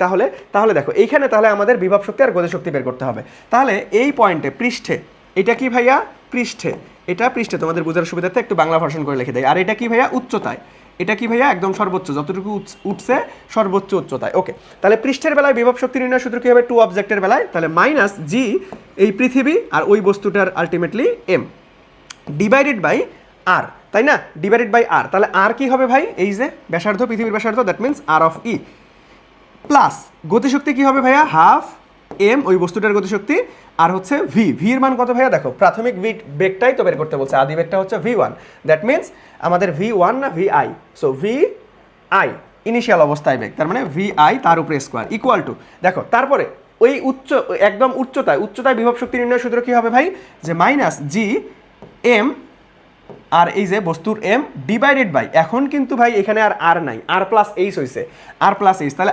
তাহলে দেখো এইখানে তাহলে আমাদের বিভব শক্তি আর গতি শক্তি বের করতে হবে। তাহলে এই পয়েন্টে পৃষ্ঠে, এটা কি ভাইয়া পৃষ্ঠে, এটা পৃষ্ঠে, তোমাদের বোঝার সুবিধার্থে একটু বাংলা ভার্সন করে লিখে দেয়। আর এটা কি ভাইয়া উচ্চতায়, এটা কি ভাইয়া একদম সর্বোচ্চ, যতটুকু উঠছে সর্বোচ্চ উচ্চতায়। ওকে, তাহলে পৃষ্ঠের বেলায় বিভব শক্তি নির্ণয় সূত্র কি হবে, টু অবজেক্টের বেলায় তাহলে মাইনাস জি এই পৃথিবী আর ওই বস্তুটার আলটিমেটলি এম ডিভাইডেড বাই আর, তাই না, ডিভাইডেড বাই আর। তাহলে আর কি হবে ভাই, এই যে ব্যাসার্ধ, পৃথিবীর ব্যাসার্ধ, that means R of E, plus গতিশক্তি কি হবে ভাইয়া, হাফ এম ওই বস্তুটার গতিশক্তি, আর হচ্ছে ভি, ভি এর মান কত ভাইয়া, দেখো প্রাথমিক বেগটাই তো বের করতে বলছে, আদি বেগটা হচ্ছে ভি ওয়ান, দ্যাট মিনস আমাদের ভি ওয়ান না V I, so V I initial অবস্থায় বেগ, তার মানে ভি আই তার উপরে স্কোয়ার ইকুয়াল টু, দেখো তারপরে ওই একদম উচ্চতায় বিভব শক্তি নির্ণয় সূত্র কি হবে ভাই, যে মাইনাস জি এম আর এই যে বস্তুর এম ডিভাইডেড বাই, এখন কিন্তু ভাই এখানে আর নাই, আর প্লাস এইচ হয়েছে, আর প্লাস এইচ, তাহলে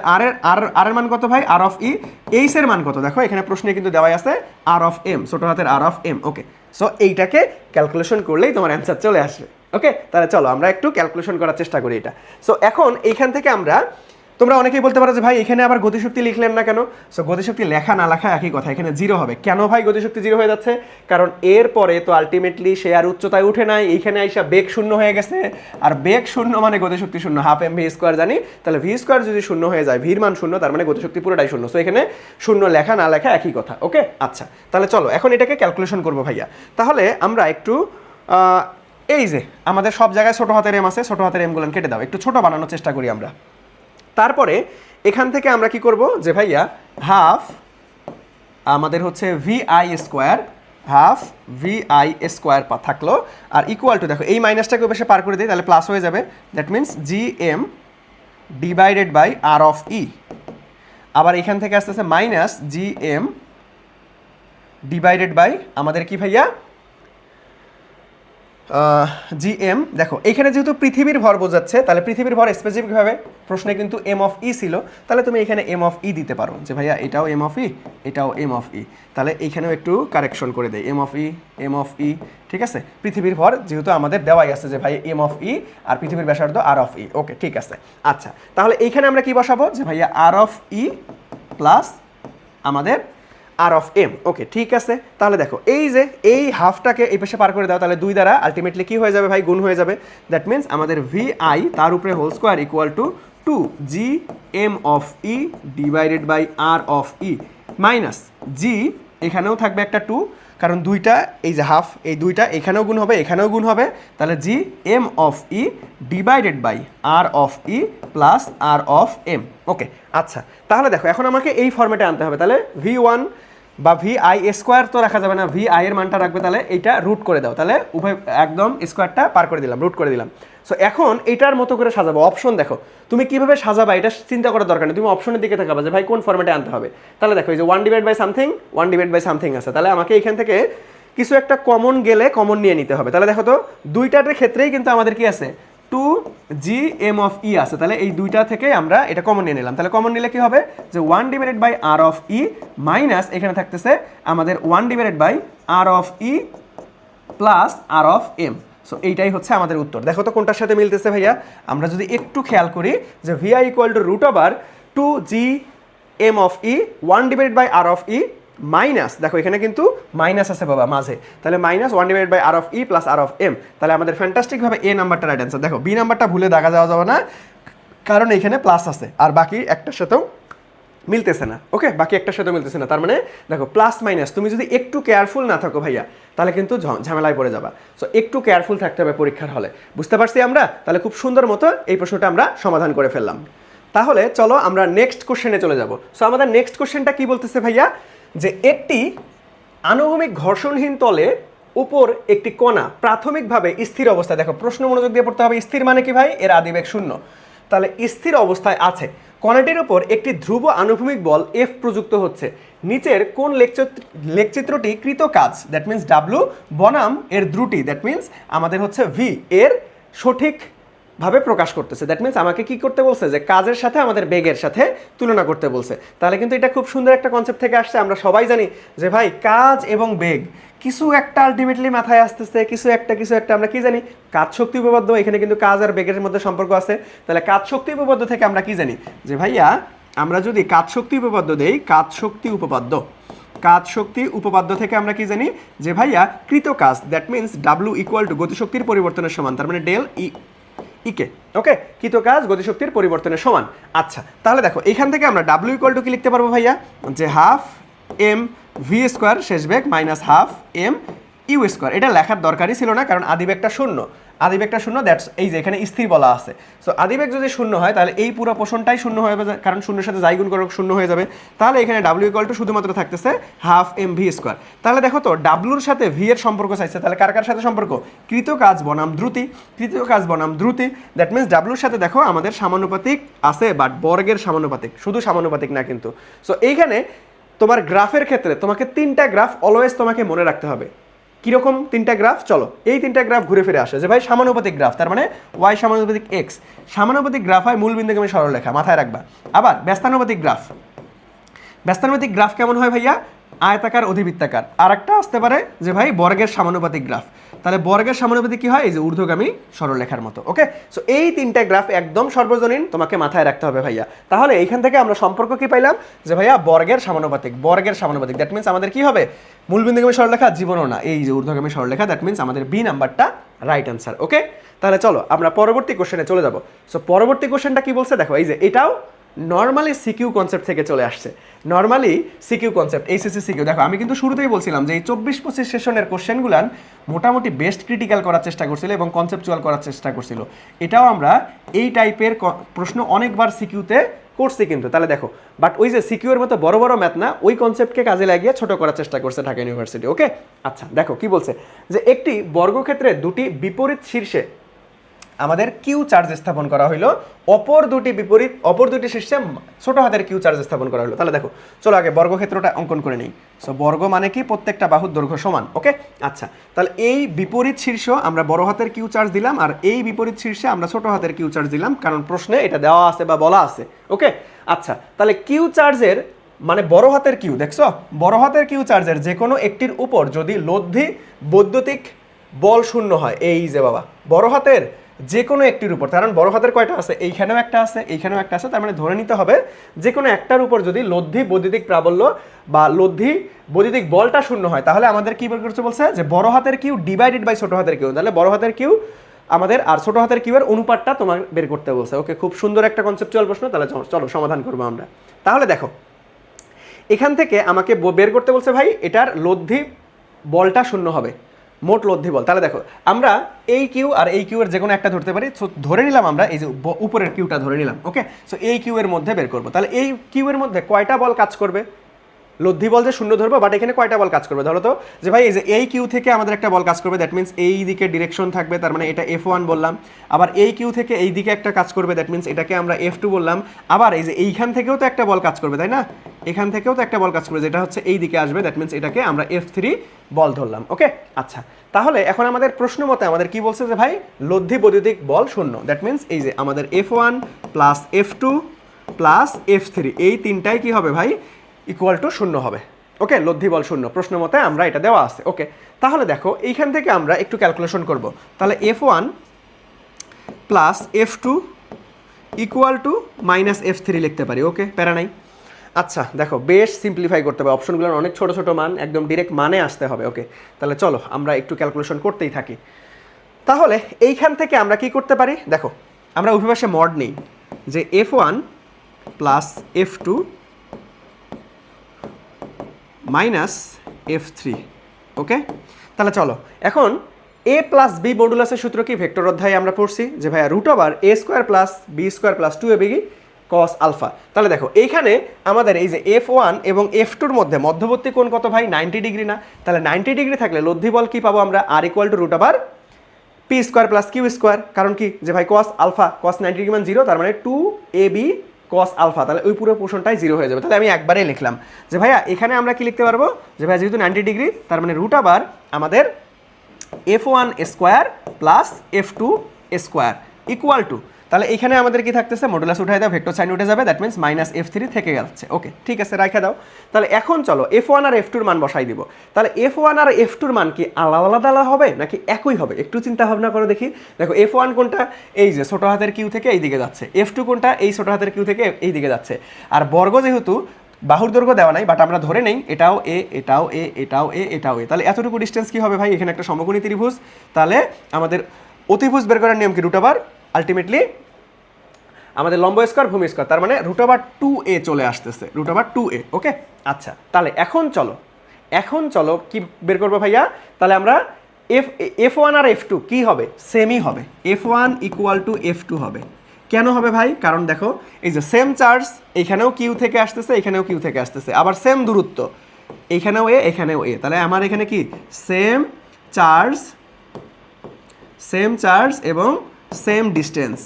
আর এর মান কত ভাই, আর অফ ই, এইচ এর মান কত, দেখো এখানে প্রশ্নে কিন্তু দেওয়াই আছে আর অফ এম, ছোট হাতের আর অফ এম। ওকে, সো এইটাকে ক্যালকুলেশন করলেই তোমার অ্যান্সার চলে আসবে। ওকে, তাহলে চলো আমরা একটু ক্যালকুলেশন করার চেষ্টা করি এটা। সো এখন এইখান থেকে আমরা, তোমরা অনেকেই বলতে পারো যে ভাই এখানে আবার গতিশক্তি লিখলেন না কেন, সো গতিশক্তি লেখা না লেখা একই কথা, এখানে জিরো হবে। কেন ভাই গতিশক্তি জিরো হয়ে যাচ্ছে, কারণ এর পরে তো আলটিমেটলি সে আর উচ্চতায় উঠে নাই, এইখানে আইসা বেগ শূন্য হয়ে গেছে, আর বেগ শূন্য মানে গতিশক্তি শূন্য, হাফ এম ভি স্কোয়ার জানি, তাহলে ভি স্কোয়ার যদি শূন্য হয়ে যায়, ভির মান শূন্য, তার মানে গতিশক্তি পুরোটাই শূন্য। সো এখানে শূন্য লেখা না লেখা একই কথা। ওকে, আচ্ছা তাহলে চলো এখন এটাকে ক্যালকুলেশন করবো ভাইয়া। তাহলে আমরা একটু এই যে আমাদের সব জায়গায় ছোটো হাতের এম আছে, ছোটো হাতের এমগুলো কেটে দাও, একটু ছোটো বানানোর চেষ্টা করি আমরা। তারপরে এখান থেকে আমরা কি করব যে ভাইয়া হাফ আমাদের হচ্ছে VI square, half VI square থাকলো, আর ইকুয়াল টু দেখো এই মাইনাসটাকে বেশি পার করে দিই তাহলে প্লাস হয়ে যাবে, that means GM divided by R of E। আবার এখান থেকে আসতেছে মাইনাস GM ডিভাইডেড বাই আমাদের কি ভাইয়া GM। দেখো এখানে যেহেতু পৃথিবীর ভর বোঝাচ্ছে, তাহলে পৃথিবীর ভর স্পেসিফিকভাবে প্রশ্নে কিন্তু M অফ E ছিল, তাহলে তুমি এখানে M অফ E দিতে পারো যে ভাইয়া এটাও M অফ E, এটাও M অফ E। তাহলে এইখানেও একটু কারেকশন করে দেয়, M অফ E, ঠিক আছে। পৃথিবীর ভর যেহেতু আমাদের দেওয়াই আছে যে ভাই M অফ E আর পৃথিবীর ব্যাসার্ধ R অফ E, ওকে ঠিক আছে। আচ্ছা তাহলে এইখানে আমরা কি বসাবো যে ভাইয়া R অফ E প্লাস আমাদের R অফ M, ওকে ঠিক আছে। তাহলে দেখো এই যে এই হাফটাকে এই পাশে পার করে দাও, তাহলে 2 দ্বারা আলটিমেটলি কি হয়ে যাবে ভাই, গুণ হয়ে যাবে। দ্যাট মিনস আমাদের VI তার উপরে whole square equal to 2 GM of E divided by R of E minus G, এখানেও থাকবে একটা 2, কারণ দুইটা এই যে হাফ, এই দুইটা এখানেও গুণ হবে এখানেও গুণ হবে, তাহলে GM of E divided by R of E plus R of M, okay. আচ্ছা তাহলে দেখো এখন আমাকে এই ফর্মেটে আনতে হবে, তাহলে V1 বা VI স্কোয়ার তো রাখা যাবে না, VI এর মানটা রাখবে, তাহলে এইটা রুট করে দাও, তাহলে উভয় একদম স্কোয়ারটা পার করে দিলাম, রুট করে দিলাম। সো এখন এটার মতো করে সাজাবো, অপশন দেখো তুমি কিভাবে সাজাবা এটা চিন্তা করার দরকার নেই, তুমি অপশনের দিকে তাকাবা যে ভাই কোন ফর্মেটে আনতে হবে। তাহলে দেখো এই যে 1 divide by something 1 divide by something আছে, তাহলে আমাকে এখান থেকে কিছু একটা কমন গেলে কমন নিয়ে নিতে হবে। তাহলে দেখো তো দুইটার ক্ষেত্রেই কিন্তু আমাদের কি আছে 2 GM অফ E আছে, তাহলে এই দুইটা থেকে আমরা এটা কমন নিয়ে নিলাম, তাহলে কমন নিলে কি হবে যে 1 divided by R of E minus এখানে থাকতেছে আমাদের 1 divided by R of E plus R of M। So এইটাই হচ্ছে আমাদের উত্তর। দেখো তো কোনটার সাথে মিলতেছে ভাইয়া, আমরা যদি একটু খেয়াল করি যে VI equal to root over 2 GM of E 1 divided by R of E minus, দেখো এখানে কিন্তু মাইনাস আছে বাবা মাঝে, তাহলে minus 1 divide by R of E plus R of M। তাহলে আমাদের ফ্যান্টাস্টিকভাবে A নাম্বারটা রাইট অ্যান্সার। দেখো B নাম্বারটা ভুলে দাগা যাওয়া যাবে না, কারণ এখানে প্লাস আছে আর বাকি একটার সাথেও মিলতেছে না, ওকে বাকি একটার সাথেও মিলতেছে না। তার মানে দেখো প্লাস মাইনাস তুমি যদি একটু কেয়ারফুল না থাকো ভাইয়া তাহলে কিন্তু ঝামেলায় পড়ে যাবা। সো একটু কেয়ারফুল থাকতে হবে পরীক্ষার হলে, বুঝতে পারছি আমরা। তাহলে খুব সুন্দর মতো এই প্রশ্নটা আমরা সমাধান করে ফেললাম। তাহলে চলো আমরা নেক্সট কোশ্চেনে চলে যাব। সো আমাদের নেক্সট কোশ্চেনটা কি বলতেছে ভাইয়া, যে একটি আনুভূমিক ঘর্ষণহীন তলে উপর একটি কণা প্রাথমিকভাবে স্থির অবস্থায়, দেখো প্রশ্ন মনোযোগ দিয়ে পড়তে হবে, স্থির মানে কি ভাই, এর আদিবেগ 0, তাহলে স্থির অবস্থায় আছে। কণাটির উপর একটি ধ্রুব আনুভূমিক বল F প্রযুক্ত হচ্ছে, নিচের কোন লেখচিত্রটি কৃত কাজ, দ্যাট মিনস W বনাম এর দ্রুটি, দ্যাট মিনস আমাদের হচ্ছে V এর সঠিক ভাবে প্রকাশ করতেছে। দ্যাট মিনস আমাকে কি করতে বলছে যে কাজের সাথে আমাদের বেগের সাথে তুলনা করতে বলছে। তাহলে কিন্তু এটা খুব সুন্দর একটা কনসেপ্ট থেকে আসছে। আমরা সবাই জানি যে ভাই কাজ এবং বেগ কিছু একটা আলটিমেটলি মাথায় আসতেছে, কিছু একটা আমরা কি জানি, কাজ শক্তি উপপাদ্য, এখানে কিন্তু কাজ আর বেগের মধ্যে সম্পর্ক আছে। তাহলে কাজ শক্তি উপপাদ্য থেকে আমরা কি জানি যে ভাইয়া আমরা যদি কাজ শক্তি উপপাদ্য দেই, কাজ শক্তি উপপাদ্য থেকে আমরা কি জানি যে ভাইয়া কৃত কাজ that means W equal to গতিশক্তির পরিবর্তনের সমান, তার মানে ডেল ইকে, ওকে কৃত কাজ গতিশক্তির পরিবর্তনের সমান। আচ্ছা তাহলে দেখো এখান থেকে আমরা W ইকুয়াল টু কি লিখতে পারবো ভাইয়া, যে হাফ M V স্কোয়ার শেষ বেগ minus half M U square. এটা লেখার দরকারই ছিল না, কারণ আদিবেগটা শূন্য, দ্যাটস এই যে এখানে স্থির বলা আছে। সো আদিবেগ যদি শূন্য হয় তাহলে এই পুরো পোষণটাই শূন্য হয়ে যাবে, কারণ শূন্যের সাথে যাই গুণ করো শূন্য হয়ে যাবে। তাহলে এখানে W ইকুয়াল টু শুধুমাত্র থাকতেছে হাফ M V স্কোয়ার। তাহলে দেখো তো Wর সাথে V এর সম্পর্ক চাইছে, তাহলে কার সাথে সম্পর্ক, কৃত কাজ বনাম দ্রুতি, দ্যাট মিনস Wর সাথে দেখো আমাদের সমানুপাতিক আছে, বাট বর্গের সমানুপাতিক, শুধু সমানুপাতিক না কিন্তু। সো এইখানে তোমার গ্রাফের ক্ষেত্রে তোমাকে 3টা গ্রাফ অলওয়েজ তোমাকে মনে রাখতে হবে। কিরকম 3টা গ্রাফ, চলো এই 3টা গ্রাফ ঘুরে ফিরে আসে যে ভাই সমানুপাতিক গ্রাফ, তার মানে y সমানুপাতিক x, সমানুপাতিক গ্রাফ হয় মূল বিন্দুগামী সরলরেখা, মাথায় রাখবা। আবার ব্যস্তানুপাতিক গ্রাফ কেমন হয় ভাইয়া, আয়তাকার অধিবৃত্তাকার। আর একটা আসতে পারে যে ভাই বর্গের সমানুপাতিক গ্রাফ, তাহলে বর্গের সমানুপাতিক কি হয়, এই যে ঊর্ধ্বগামী সরলরেখার মতো, ওকে। সো এই 3টা গ্রাফ একদম সর্বজনীন, তোমাকে মাথায় রাখতে হবে ভাইয়া। তাহলে এইখান থেকে আমরা সম্পর্ক কি পাইলাম যে ভাইয়া বর্গের সমানুপাতিক, দ্যাট মিনস আমাদের কি হবে, মূলবিন্দুগামী সরলরেখা, জীবনও না, এই যে ঊর্ধ্বগামী সরলরেখা, দ্যাট মিনস আমাদের বি নাম্বারটা রাইট অ্যান্সার, ওকে। তাহলে চলো আমরা পরবর্তী কোশ্চেনে চলে যাব। সো পরবর্তী কোশ্চেনটা কি বলছে দেখো, এই যে এটাও নর্মালি সিকিউ কনসেপ্ট থেকে চলে আসছে। Normally CQ concept, HSC CQ. দেখো আমি কিন্তু শুরুতেই বলছিলাম যে এই 24-25 সেশনের কোশ্চেনগুলান মোটামুটি বেস্ট ক্রিটিক্যাল করার চেষ্টা করছিল এবং কনসেপচুয়াল করার চেষ্টা করছিল। এটাও আমরা এই টাইপের প্রশ্ন অনেকবার সিকিউতে করছি কিন্তু। তাহলে দেখো, বাট ওই যে সিকিউর মতো বড় বড় ম্যাথ না, ওই কনসেপ্টকে কাজে লাগিয়ে ছোট করার চেষ্টা করছে ঢাকা ইউনিভার্সিটি। ওকে, আচ্ছা দেখো কি বলছে, যে একটি বর্গক্ষেত্রে দুটি বিপরীত শীর্ষে আমাদের কিউ চার্জ স্থাপন করা হইলো, অপর দুটি শীর্ষে ছোট হাতের কিউ চার্জ স্থাপন করা হলো। তাহলে দেখো চলো আগে বর্গক্ষেত্রটা অঙ্কন করে নেই। সো বর্গ মানে কি, প্রত্যেকটা বাহুর দৈর্ঘ্য সমান। ওকে, আচ্ছা তাহলে এই বিপরীত শীর্ষ আমরা বড় হাতের কিউ চার্জ দিলাম, আর এই বিপরীত শীর্ষে আমরা ছোট হাতের কিউ চার্জ দিলাম, কারণ প্রশ্নে এটা দেওয়া আছে বা বলা আছে। ওকে, আচ্ছা তাহলে কিউ চার্জের মানে বড় হাতের কিউ, দেখছো বড় হাতের কিউ চার্জের যে কোনো একটির উপর যদি লব্ধি বৈদ্যুতিক বল শূন্য হয়, এই যে বাবা বড় হাতের যে কোনো একটির উপর, কারণ বড় হাতের কয়টা আছে, এইখানেও একটা আছে, এইখানেও একটা আছে, তার মানে ধরে নিতে হবে যে কোনো একটার উপর যদি লব্ধি বৈদ্যুতিক প্রাবল্য বা লব্ধি বৈদ্যুতিক বলটা শূন্য হয়, তাহলে আমাদের কি বের করতে বলছে, যে বড় হাতের কিউ ডিভাইডেড বাই ছোট হাতের কিউ। তাহলে বড় হাতের কিউ আমাদের আর ছোট হাতের কিউ এর অনুপাতটা তোমার বের করতে বলছে। ওকে, খুব সুন্দর একটা কনসেপচুয়াল প্রশ্ন। তাহলে চলো সমাধান করবো আমরা। তাহলে দেখো এখান থেকে আমাকে বের করতে বলছে ভাই এটার লব্ধি বলটা শূন্য হবে, মোট লব্ধি বল। তাহলে দেখো আমরা এই কিউ আর এই কিউ এর যে কোনো একটা ধরতে পারি। সো ধরে নিলাম আমরা এই যে উপরের কিউটা ধরে নিলাম। ওকে, সো এই কিউ এর মধ্যে বের করবো। তাহলে এই কিউ এর মধ্যে কয়টা বল কাজ করবে, লব্ধি বল যে শূন্য ধরবো, বাট এখানে কয়টা বল কাজ করবে ধরো তো, যে ভাই এই যে এই কিউ থেকে আমাদের একটা বল কাজ করবে, দ্যাট মিনস এই দিকে ডিরেকশন থাকবে, তার মানে এটা F1 বললাম। আবার এই কিউ থেকে এই দিকে একটা কাজ করবে, দ্যাট মিনস এটাকে আমরা F2 বললাম। আবার এই যে এইখান থেকেও তো একটা বল কাজ করবে, তাই না, এখান থেকেও তো একটা বল কাজ করবে, যেটা হচ্ছে এই দিকে আসবে, দ্যাট মিনস এটাকে আমরা F3 বল ধরলাম। ওকে, আচ্ছা তাহলে এখন আমাদের প্রশ্ন মতে আমাদের কি বলছে, যে ভাই লব্ধি বৈদ্যুতিক বল শূন্য, দ্যাট মিনস এই যে আমাদের F1 plus F2 plus F3 এই তিনটাই কি হবে ভাই, ইকুয়াল টু শূন্য হবে। ওকে, লব্ধি বল শূন্য, প্রশ্ন মতে আমরা এটা দেওয়া আছে। ওকে, তাহলে দেখো এইখান থেকে আমরা একটু ক্যালকুলেশন করব। তাহলে F1 plus F2 equal to minus F3 লিখতে পারি। ওকে, প্যারা নাই। আচ্ছা দেখো বেশ সিম্পলিফাই করতে হবে, অপশনগুলোর অনেক ছোট ছোট মান, একদম ডিরেক্ট মানে আসতে হবে। ওকে, তাহলে চলো আমরা একটু ক্যালকুলেশন করতেই থাকি। তাহলে এইখান থেকে আমরা কি করতে পারি, দেখো আমরা অভিবাসে মড নেই, যে F1 plus F2 minus F3। ওকে, তাহলে চলো এখন a প্লাস বি মডুলাসের সূত্র কি, ভেক্টর অধ্যায়ে আমরা পড়ছি যে ভাইয়া root over a square plus B square plus 2ab cos alpha. তাহলে দেখো এইখানে আমাদের এই যে F1 এবং F2 এর মধ্যে মধ্যবর্তী কোণ কত ভাই, 90 ডিগ্রি না। তাহলে 90 ডিগ্রি থাকলে লব্ধি বল কি পাবো আমরা, R equal to root over P square plus Q square. কারণ কি, যে ভাই কস আলফা, কস 90 ডিগ্রি মান 0, তার মানে 2ab কস আলফা, তাহলে ওই পুরো পোর্শনটাই 0 হয়ে যাবে। তাহলে আমি একবারেই লিখলাম যে ভাইয়া এখানে আমরা কি লিখতে পারবো, যে ভাই যেহেতু 90 ডিগ্রি, তার মানে রুট ওভার আমাদের F1 square plus F2 square equal two, তাহলে এখানে আমাদের কি থাকতেছে, মডুলাস উঠাই দাও, ভেক্টর সাইন উঠে যাবে, দ্যাট মিনস মাইনাস F3 থেকে যাচ্ছে। ওকে, ঠিক আছে, রাখা দাও। তাহলে এখন চলো F1 আর F2 এর মান বসাই দিব। তাহলে F1 আর F2 এর মান কি আলাদা আলাদা হবে নাকি একই হবে, একটু চিন্তা ভাবনা করে দেখি। দেখো F1 কোনটা, এই যে ছোট হাতের কিউ থেকে এই দিকে যাচ্ছে, F2 কোনটা, এই ছোট হাতের কিউ থেকে এই দিকে যাচ্ছে। আর বর্গ যেহেতু বাহুর দৈর্ঘ্য দেওয়া নাই, বাট আমরা ধরে নেই এটাও এ, এটাও এ, এটাও এ, এটাও এ, তাহলে এতটুকু ডিস্টেন্স কি হবে ভাই, এখানে একটা সমকোণী ত্রিভুজ। তাহলে আমাদের অতিভুজ বের করার নিয়ম কি, রুট ওভার আলটিমেটলি আমাদের লম্ব স্কোয়ার ভূমি স্কোয়ার, তার মানে রুট ওভার 2a চলে আসতেছে, রুট ওভার 2a। ওকে, আচ্ছা তাহলে এখন চলো কি বের করবো ভাইয়া, তাহলে আমরা F1 আর F2 কি হবে, সেমই হবে, F1 ইকুয়াল টু F2 হবে। কেন হবে ভাই, কারণ দেখো এই যে সেম চার্জ, এইখানেও কিউ থেকে আসতেছে, এখানেও কিউ থেকে আসতেছে, আবার সেম দূরত্ব, এইখানেও এ, এখানেও এ, তাহলে আমার এখানে কি সেম চার্জ এবং সেম ডিস্টেন্স,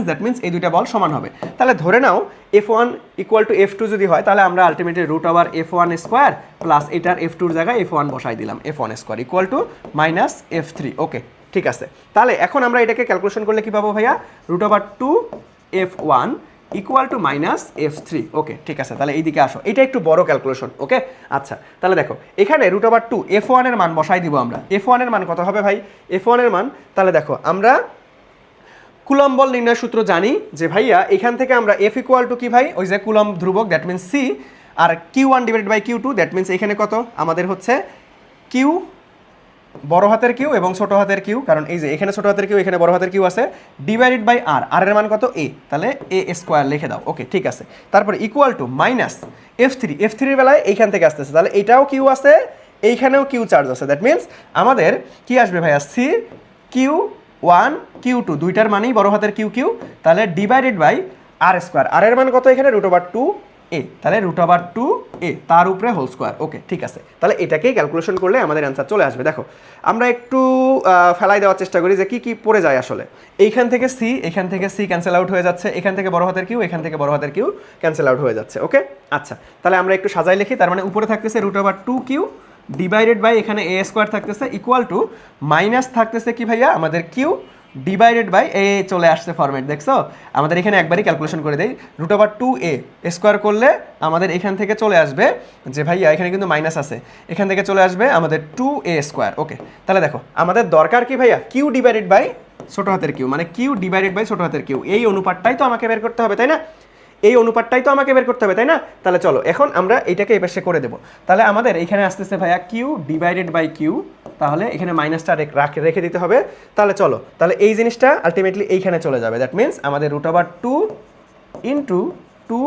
দ্যাট মিনস এই দুইটা বল সমান হবে। তাহলে ধরে নাও F1 ইকুয়াল টু F2 যদি হয়, তাহলে আমরা ultimately root over F1 square plus এটার F2 এর জায়গায় F1 বসাই দিলাম, F1 square equal to minus F3। Okay, ঠিক আছে। তাহলে এখন আমরা এটাকে ক্যালকুলেশন করলে কি পাবো ভাইয়া, root over 2F1 equal to minus F3। Okay, ঠিক আছে, তাহলে এইদিকে আসো, এটা একটু বড় ক্যালকুলেশন। ওকে, আচ্ছা তাহলে দেখো এখানে রুট ওভার 2F1 এর মান বসাই দিব আমরা। F1 এর মান কত হবে ভাই, F1 এর মান, তাহলে দেখো আমরা কুলম্ব বল নির্ণয় সূত্র জানি, যে ভাইয়া এখান থেকে আমরা F ইকুয়াল টু কি ভাই, ওই যে কুলম্ব ধ্রুবক, দ্যাট মিনস C, আর Q1 divided by Q2, that means এখানে কত আমাদের হচ্ছে বড় হাতের কিউ এবং ছোট হাতের কিউ, কারণ এই যে এখানে ছোট হাতের কিউ এখানে বড় হাতের কিউ আছে, ডিভাইডেড বাই আর, আর এর মান কত এ, তাহলে এ স্কোয়ার লিখে দাও। ওকে ঠিক আছে, তারপরে ইকুয়াল টু মাইনাস এফ থ্রির বেলায় এইখান থেকে আসতেছে, তাহলে এটাও কিউ আছে এইখানেও কিউ চার্জ আছে, দ্যাট মিনস আমাদের কি আসবে ভাইয়া C Q one Q two দুইটার মানেই বড় হাতের কিউ কিউ, তাহলে ডিভাইডেড বাই আর স্কোয়ার, আর এর মান কত এখানে √2 এ, তাহলে √2 এ তার উপরে হোল স্কোয়ার। ওকে ঠিক আছে, তাহলে এটাকেই ক্যালকুলেশন করলে আমাদের অ্যান্সার চলে আসবে। দেখো আমরা একটু ফেলাই দেওয়ার চেষ্টা করি যে কি কি পড়ে যায় আসলে। এইখান থেকে সি ক্যান্সেল আউট হয়ে যাচ্ছে, এখান থেকে বড় হাতের কিউ এখান থেকে বড় হাতের কিউ ক্যান্সেল আউট হয়ে যাচ্ছে। ওকে আচ্ছা, তাহলে আমরা একটু সাজাই লিখি, তার মানে উপরে থাকতেছে √2 কিউ ডিভাইডেড বাই এখানে এ স্কোয়ার থাকতেছে ইকুয়াল টু মাইনাস থাকতেছে কি ভাইয়া আমাদের কিউ ডিভাইডেড বাই এ, চলে আসছে ফরম্যাট, দেখছো আমাদের এখানে একবারই ক্যালকুলেশন করে দেই, √2 এ স্কোয়ার করলে আমাদের এখান থেকে চলে আসবে যে ভাইয়া এখানে কিন্তু মাইনাস আছে, এখান থেকে চলে আসবে আমাদের 2a স্কোয়ার। ওকে তাহলে দেখো আমাদের দরকার কি ভাইয়া কিউ ডিভাইডেড বাই ছোট হাতের কিউ, মানে কিউ ডিভাইডেড বাই ছোট হাতের কিউ, এই অনুপাতটাই তো আমাকে বের করতে হবে তাই না, এই অনুপাতটাই তো আমাকে বের করতে হবে তাই না। তাহলে চলো এখন আমরা এইটাকে এই পাশে করে দেবো, তাহলে আমাদের এখানে আসতেছে ভাইয়া কিউ ডিভাইডেড বাই কিউ, তাহলে এখানে মাইনাসটা রেখে দিতে হবে, তাহলে চলো তাহলে এই জিনিসটা আলটিমেটলি এইখানে চলে যাবে, দ্যাট মিনস আমাদের √2 ইন্টু 2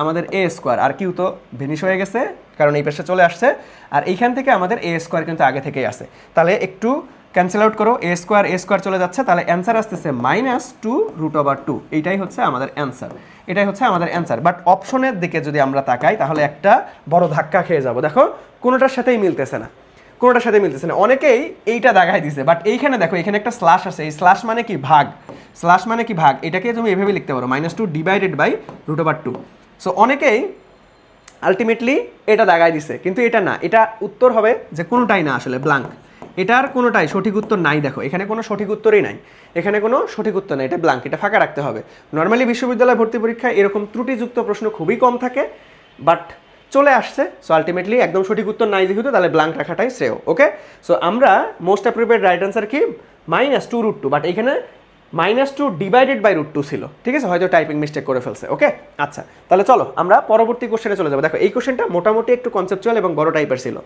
আমাদের এ স্কোয়ার, আর কিউ তো ভেনিশ হয়ে গেছে কারণ এই পাশে চলে আসছে, আর এইখান থেকে আমাদের এ স্কোয়ার কিন্তু আগে থেকেই আসে, তাহলে একটু ক্যান্সেল আউট করো, এ স্কোয়ার চলে যাচ্ছে, তাহলে অ্যান্সার আসতেছে -2 √2, এইটাই হচ্ছে আমাদের অ্যান্সার, এটাই হচ্ছে আমাদের অ্যান্সার। বাট অপশনের দিকে যদি আমরা তাকাই তাহলে একটা বড় ধাক্কা খেয়ে যাব, দেখো কোনোটার সাথেই মিলতেছে না, কোনোটার সাথে মিলতেছে না, অনেকেই এইটা দাগাই দিছে, বাট এইখানে দেখো এখানে একটা স্ল্যাশ আছে, এই স্ল্যাশ মানে কি ভাগ, স্ল্যাশ মানে কি ভাগ, এটাকে তুমি এভাবে লিখতে পারো -2 ডিভাইডেড বাই √2। সো অনেকেই আলটিমেটলি এটা দাগাই দিছে, কিন্তু এটা না, এটা উত্তর হবে যে কোনোটাই না আসলে ব্ল্যাঙ্ক, এটার কোনোটাই সঠিক উত্তর নাই, দেখো এখানে কোনো সঠিক উত্তরই নাই, এখানে কোনো সঠিক উত্তর নেই, এটা ব্ল্যাঙ্ক, এটা ফাঁকা রাখতে হবে। নর্মালি বিশ্ববিদ্যালয় ভর্তি পরীক্ষায় এরকম ত্রুটিযুক্ত প্রশ্ন খুবই কম থাকে, বাট চলে আসছে, সো আলটিমেটলি একদম সঠিক উত্তর নাই যেহেতু তাহলে ব্ল্যাঙ্ক রাখাটাই শ্রেয়। ওকে সো আমরা মোস্ট অ্যাপ্রোপ্রিয়েট রাইট অ্যান্সার কি -2 √2, বাট এখানে -2 ডিভাইডেড বাই √2 ছিল, ঠিক আছে, হয়তো টাইপিং মিস্টেক করে ফেলছে। ওকে আচ্ছা তাহলে চলো আমরা পরবর্তী কোশ্চেনে চলে যাবো। দেখো এই কোশ্চেনটা মোটামুটি একটু কনসেপচুয়াল এবং বড় টাইপের ছিল,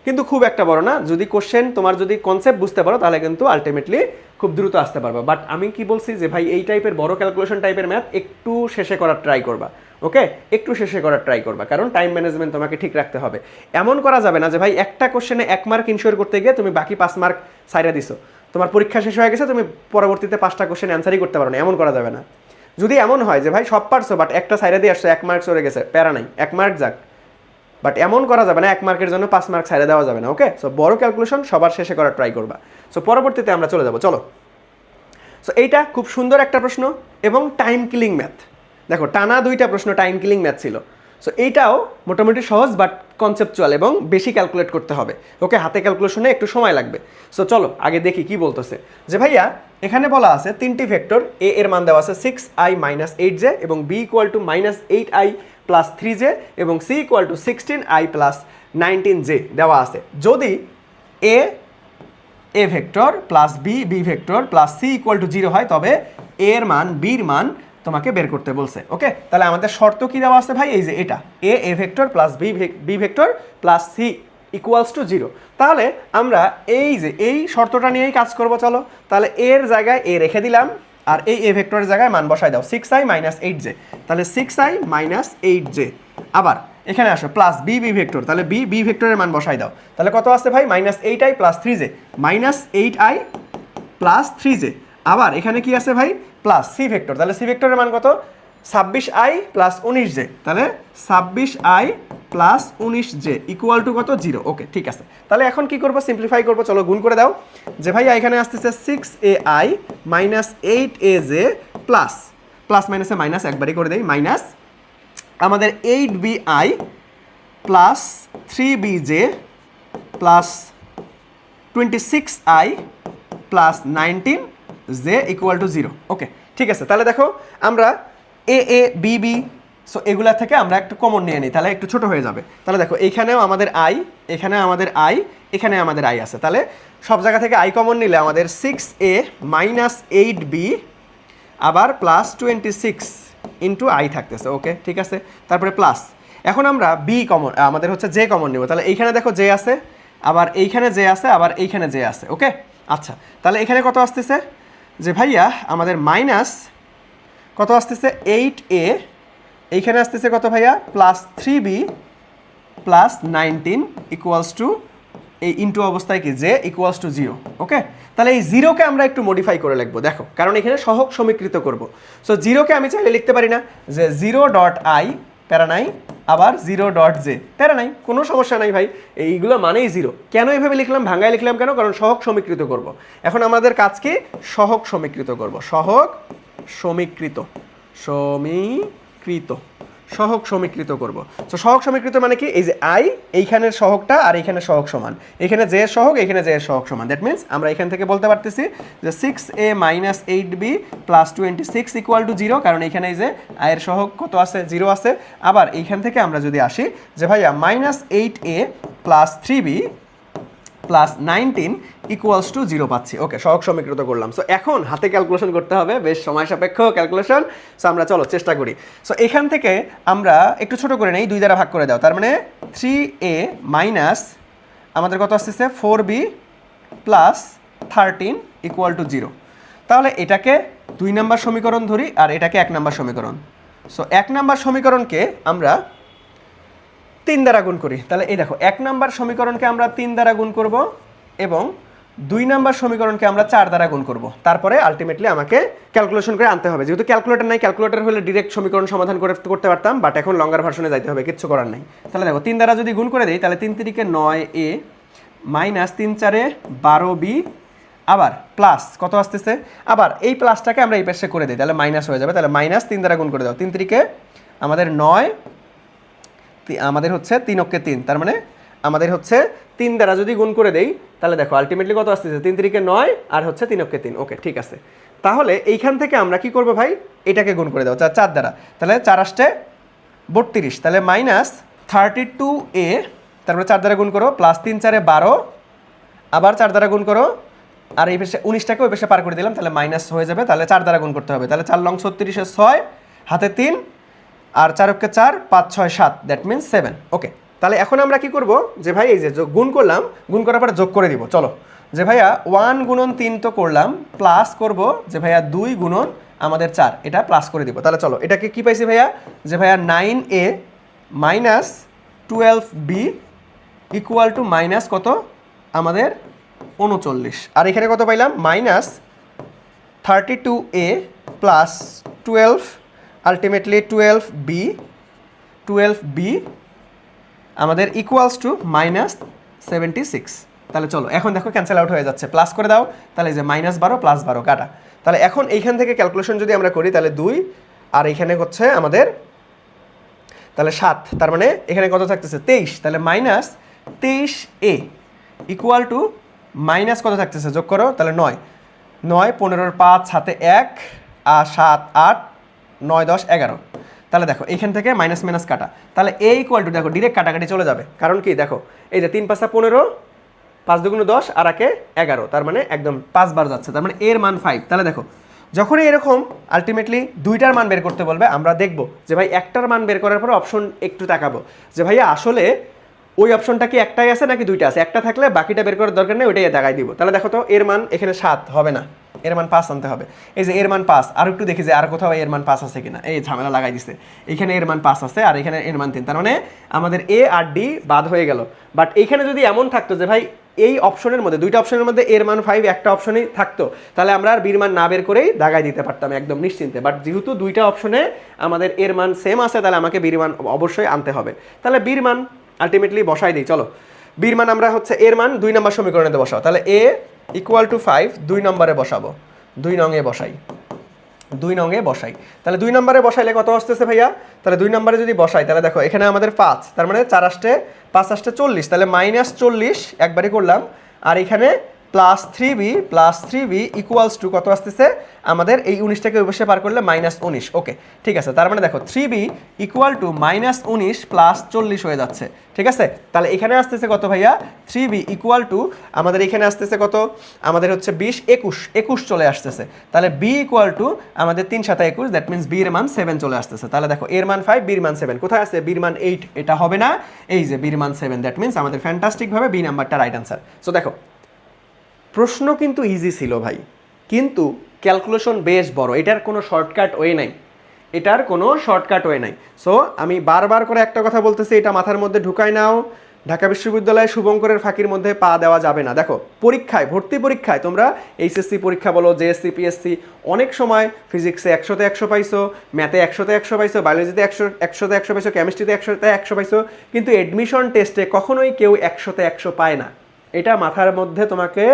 কিন্তু খুব একটা বড় না, যদি কোশ্চেন তোমার যদি কনসেপ্ট বুঝতে পারো তাহলে কিন্তু আলটিমেটলি খুব দ্রুত আসতে পারবা। বাট আমি কি বলছি যে ভাই এই টাইপের বড় ক্যালকুলেশন টাইপের ম্যাথ একটু শেষে করার ট্রাই করবা, ওকে একটু শেষে করার ট্রাই করবা, কারণ টাইম ম্যানেজমেন্ট তোমাকে ঠিক রাখতে হবে। এমন করা যাবে না যে ভাই একটা কোশ্চেনে 1 মার্ক ইনশিওর করতে গিয়ে তুমি বাকি 5 মার্ক সাইরা দিছো, তোমার পরীক্ষা শেষ হয়ে গেছে তুমি পরবর্তীতে 5টা কোশ্চেন অ্যান্সারই করতে পারো না, এমন করা যাবে না। যদি এমন হয় যে ভাই সব পারছো বাট একটা সাইরা দিয়ে আসছো 1 মার্ক সরে গেছে, প্যারা নাই, 1 মার্ক যাক, বাট এমন করা যাবে না 1 মার্কের জন্য 5 মার্ক ছাইড়ে দেওয়া যাবে না। ওকে সো বড় ক্যালকুলেশন সবার শেষে করার ট্রাই করবা। সো পরবর্তীতে আমরা চলে যাব, চলো। সো এইটা খুব সুন্দর একটা প্রশ্ন এবং টাইম কিলিং ম্যাথ, দেখো টানা 2টা প্রশ্ন টাইম কিলিং ম্যাথ ছিল। সো এইটাও মোটামুটি সহজ বাট কনসেপচুয়াল এবং বেশি ক্যালকুলেট করতে হবে, ওকে হাতে ক্যালকুলেশনে একটু সময় লাগবে। সো চলো আগে দেখি কি বলতেছে, যে ভাইয়া এখানে বলা আছে 3টি ভেক্টর, এ এর মান দেওয়া আছে 6i - 8j এবং b = -8i + 3j এবং c = 16i + 19j দেওয়া আছে। যদি A vector plus B vector plus c = 0 হয় তবে a এর মান b এর মান তোমাকে বের করতে বলছে। ওকে তাহলে আমাদের শর্ত কি দেওয়া আছে ভাই, এই যে এটা A vector plus B vector plus c = 0, তাহলে আমরা এই যে এই শর্তটা নিয়েই কাজ করব। চলো তাহলে এর জায়গায় এ রেখে দিলাম আর এই এ ভেক্টরের জায়গায় মান বসাই দাও 6i - 8j, তাহলে 6i - 8j। আবার এখানে আসো প্লাস বি ভেক্টর, তাহলে বি ভেক্টরের মান বসাই দাও, তাহলে কত আসছে ভাই -8i + 3j, -8i + 3j। আবার এখানে কি আছে ভাই প্লাস সি ভেক্টর, তাহলে সি ভেক্টরের মান কত 26i + 19j, তাহলে 26i + 19j = কত 0। ওকে ঠিক আছে, তাহলে এখন কি করব সিম্পলিফাই করব, চলো গুণ করে দাও, যে ভাই এখানে আসতেছে 6ai - 8aj প্লাস মাইনাসে মাইনাস একবারই করে দেই, মাইনাস আমাদের 8bi + 3bj plus 26i + 19j = 0। ওকে ঠিক আছে, তাহলে দেখো আমরা এ বি সো এগুলা থেকে আমরা একটু কমন নিয়ে নিই, তাহলে একটু ছোট হয়ে যাবে। তাহলে দেখো এইখানেও আমাদের আই, এখানে আমাদের আই, এখানে আমাদের আই আছে, তাহলে সব জায়গা থেকে আই কমন নিলে আমাদের 6a - 8b আবার প্লাস 26 ইন্টু আই থাকতেছে। ওকে ঠিক আছে, তারপরে প্লাস এখন আমরা বি কমন আমাদের হচ্ছে জে কমন নেব, তাহলে এইখানে দেখো জে আছে আবার এইখানে যে আছে, আবার এইখানে যে আছে। ওকে, আচ্ছা, তাহলে এখানে কত আসতেছে যে ভাইয়া আমাদের মাইনাস কত আসতেছে 8a, এইখানে আসতেছে কত ভাইয়া plus 3b plus 19 equals to এই ইনটু অবস্থায় কি যে ইকুয়ালস টু 0। ওকে, তাহলে এই জিরোকে আমরা একটু মডিফাই করে লিখবো, দেখো, কারণ এখানে সহগ সমীকৃত করব। সো জিরোকে আমি চাইলে লিখতে পারি না যে 0.i প্যারা নাই, আবার 0.j প্যারা নাই, কোনো সমস্যা নাই ভাই, এইগুলো মানেই জিরো। কেন এইভাবে লিখলাম, ভাঙ্গায় লিখলাম কেন? কারণ সহগ সমীকৃত করব। এখন আমাদের কাজ কি? সহগ সমীকৃত করব। সহগ সমীকৃত সহগ সমীকৃত করব। তো সহগ সমীকৃত মানে কি? এই যে আই, এইখানের সহগটা আর এইখানের সহগ সমান, এখানে যে সহগ, এখানে যে সহগ সমান। দ্যাট মিনস আমরা এখান থেকে বলতে পারতেছি যে 6a minus 8b plus 26 equal to 0, কারণ এইখানে এই যে আয়ের সহগ কত আছে? 0 আছে। আবার এইখান থেকে আমরা যদি আসি যে ভাইয়া minus 8a plus 3b plus 19 equals to 0 পাচ্ছি। ওকে, সহগ সমীকৃত করলাম। সো এখন হাতে ক্যালকুলেশন করতে হবে, বেশ সময় সাপেক্ষ ক্যালকুলেশন। সো আমরা চলো চেষ্টা করি। সো এখান থেকে আমরা একটু ছোট করে নেই, 2 দ্বারা ভাগ করে দাও, তার মানে 3a মাইনাস আমাদের কত আসতেছে 4b প্লাস 13 ইকুয়াল টু 0। তাহলে এটাকে 2 নম্বর সমীকরণ ধরি আর এটাকে 1 নম্বর সমীকরণ। সো 1 নম্বর সমীকরণকে আমরা 3 দ্বারা গুণ করি। তাহলে এই দেখো, 1 নম্বর সমীকরণকে আমরা 3 দ্বারা গুণ করব এবং 2 নম্বর সমীকরণকে আমরা 4 দ্বারা গুণ করব। তারপরে আলটিমেটলি আমাকে ক্যালকুলেশন করে আনতে হবে। যেহেতু ক্যালকুলেটর নাই, ক্যালকুলেটর হলে ডিরেক্ট সমীকরণ সমাধান করতে পারতাম, বাট এখন লঙ্গার ভার্সনে যাইতে হবে, কিচ্ছু করার নাই। তাহলে দেখো, 3 দ্বারা যদি গুণ করে দিই, তাহলে 3 3 9a মাইনাস 3 4 12b, আবার প্লাস কত আসতেছে, আবার এই প্লাসটাকে আমরা এই পাশে করে দিই, তাহলে মাইনাস হয়ে যাবে। তাহলে মাইনাস 3 দ্বারা গুণ করে দাও, 3 3 আমাদের 9, আমাদের হচ্ছে 3 অক্ষে 3, তার মানে আমাদের হচ্ছে 3 দ্বারা যদি গুণ করে দেই, তাহলে দেখো আলটিমেটলি কত আসতেছে 3 3 9 আর হচ্ছে 3 অক্ষে 3। ওকে, ঠিক আছে। তাহলে এইখান থেকে আমরা কি করব ভাই, এটাকে গুণ করে দাও 4 দ্বারা, তাহলে 4 আসতে 32, তাহলে মাইনাস 32a, তারপরে 4 দ্বারা গুণ করো, প্লাস 3 4 12, আবার 4 দ্বারা গুণ করো, আর এই পাশে 19টাকে ওই পাশে পার করে দিলাম, তাহলে মাইনাস হয়ে যাবে। তাহলে 4 দ্বারা গুণ করতে হবে, তাহলে 4 লং 36 6, হাতে 3, আর 4 অক্ষে 4, 5 6 7, দ্যাট মিনস 7। ওকে, তাহলে এখন আমরা কি করব যে ভাই এই যে গুণ করলাম, গুণ করার পরে যোগ করে দিব। চলো, যে ভাইয়া 1 গুণন 3 তো করলাম, প্লাস করব যে ভাইয়া 2 গুণন আমাদের 4, এটা প্লাস করে দিব। তাহলে চলো, এটাকে কি পাইছি ভাইয়া, যে ভাইয়া 9a minus 12b equal to minus কত আমাদের 39, আর এখানে কত পাইলাম minus 32a plus 12, ultimately 12b আমাদের ইকুয়ালস টু মাইনাস 76। তাহলে চলো, এখন দেখো ক্যান্সেল আউট হয়ে যাচ্ছে, প্লাস করে দাও, তাহলে এই যে মাইনাস 12 প্লাস 12 কাটা। তাহলে এখন এইখান থেকে ক্যালকুলেশন যদি আমরা করি, তাহলে 2 আর এইখানে হচ্ছে আমাদের তাহলে 7, তার মানে এখানে কত থাকতেছে 23, তাহলে minus 23a equal to minus কত থাকতেছে, যোগ করো, তাহলে 9 9 15 5 হাতে 1 আর 7 8 9 10 11। তাহলে দেখো এইখান থেকে মাইনাস মাইনাস কাটা, তাহলে a ইকুয়াল টু দেখো ডিরেক্ট কাটাকাটি চলে যাবে, কারণ কি দেখো এই যে 3 5 15, 5 2 10 আর 1 11, তার মানে একদম 5 বার যাচ্ছে, তার মানে এর মান 5। তাহলে দেখো যখনই এরকম আলটিমেটলি 2টার মান বের করতে বলবে, আমরা দেখব যে ভাই একটার মান বের করার পর অপশন একটু তাকাবো যে ভাইয়া আসলে ওই অপশনটা কি একটাই আছে নাকি 2টা আছে। একটা থাকলে বাকিটা বের করার দরকার নেই, ওইটাই দেখাই দিব। তাহলে দেখো তো এর মান এখানে 7 হবে না, এর মান 5 আনতে হবে। এই যে এর মান 5, আর একটু দেখি যে আর কোথাও এর মান 5 আছে কিনা, এই ঝামেলা লাগাই দিছে। এইখানে এর মান 5 আছে আর এখানে এর মান 3, তার মানে আমাদের এ আর ডি বাদ হয়ে গেল। বাট এইখানে যদি এমন থাকতো যে ভাই এই অপশনের মধ্যে, 2টা অপশনের মধ্যে এর মান 5, একটা অপশনই থাকতো, তাহলে আমরা আর বির মান না বের করেই দাগাই দিতে পারতাম একদম নিশ্চিন্তে। বাট যেহেতু 2টা অপশনে আমাদের এর মান সেম আছে, তাহলে আমাকে বির মান অবশ্যই আনতে হবে। তাহলে বির মান আলটিমেটলি বসাই দিই। চলো, বির মান আমরা হচ্ছে এর মান 2 নম্বর সমীকরণে বসাও। তাহলে a ইকুয়াল টু 5 2 নম্বরে বসাবো, 2 নংয়ে বসাই, 2 নংয়ে বসাই। তাহলে 2 নম্বরে বসাইলে কত আসতেছে ভাইয়া, তাহলে 2 নম্বরে যদি বসাই, তাহলে দেখো এখানে আমাদের 5, তার মানে 4 আসতে 5 আসতে 40, তাহলে মাইনাস 40 একবারই করলাম, আর এখানে +3b ইকুয়ালস টু কত আসতেছে আমাদের এই 19টাকে ওই পাশে পার করলে -19। ওকে ঠিক আছে, তার মানে দেখো 3b ইকুয়াল টু -19 প্লাস 40 হয়ে যাচ্ছে। ঠিক আছে, তাহলে এখানে আসতেছে কত ভাইয়া, 3b ইকুয়াল টু আমাদের এখানে আসতেছে কত, আমাদের হচ্ছে 20 21 চলে আসতেছে। তাহলে b ইকুয়াল টু আমাদের 3 7 21, দ্যাট মিনস b এর মান 7 চলে আসতেছে। তাহলে দেখো এর মান 5, b এর মান 7, কোথায় আছে b এর মান 8, এটা হবে না, এই যে b এর মান 7, দ্যাট মিনস আমাদের ফ্যান্টাস্টিক ভাবে b নাম্বারটা রাইট আনসার। সো দেখো প্রশ্ন কিন্তু ইজি ছিল ভাই, কিন্তু ক্যালকুলেশন বেশ বড়, এটার কোনো শর্টকাট ওয়ে নাই, এটার কোনো শর্টকাট ওয়ে নাই। সো আমি বারবার করে একটা কথা বলতেছি, এটা মাথার মধ্যে ঢুকাই নাও, ঢাকা বিশ্ববিদ্যালয়ে শুভঙ্করের ফাঁকির মধ্যে পা দেওয়া যাবে না। দেখো পরীক্ষায়, ভর্তি পরীক্ষায় তোমরা এইচএসসি পরীক্ষা বলো, জেএসসি পিএসসি, অনেক সময় ফিজিক্সে 100তে 100 পাইছো, ম্যাথে 100তে 100 পাইছো, বায়োলজিতে 100তে 100 পাইছো, কেমিস্ট্রিতে 100তে 100 পাইছো, কিন্তু এডমিশন টেস্টে কখনোই কেউ 100তে 100 পায় না। এটা মাথার মধ্যে তোমাকে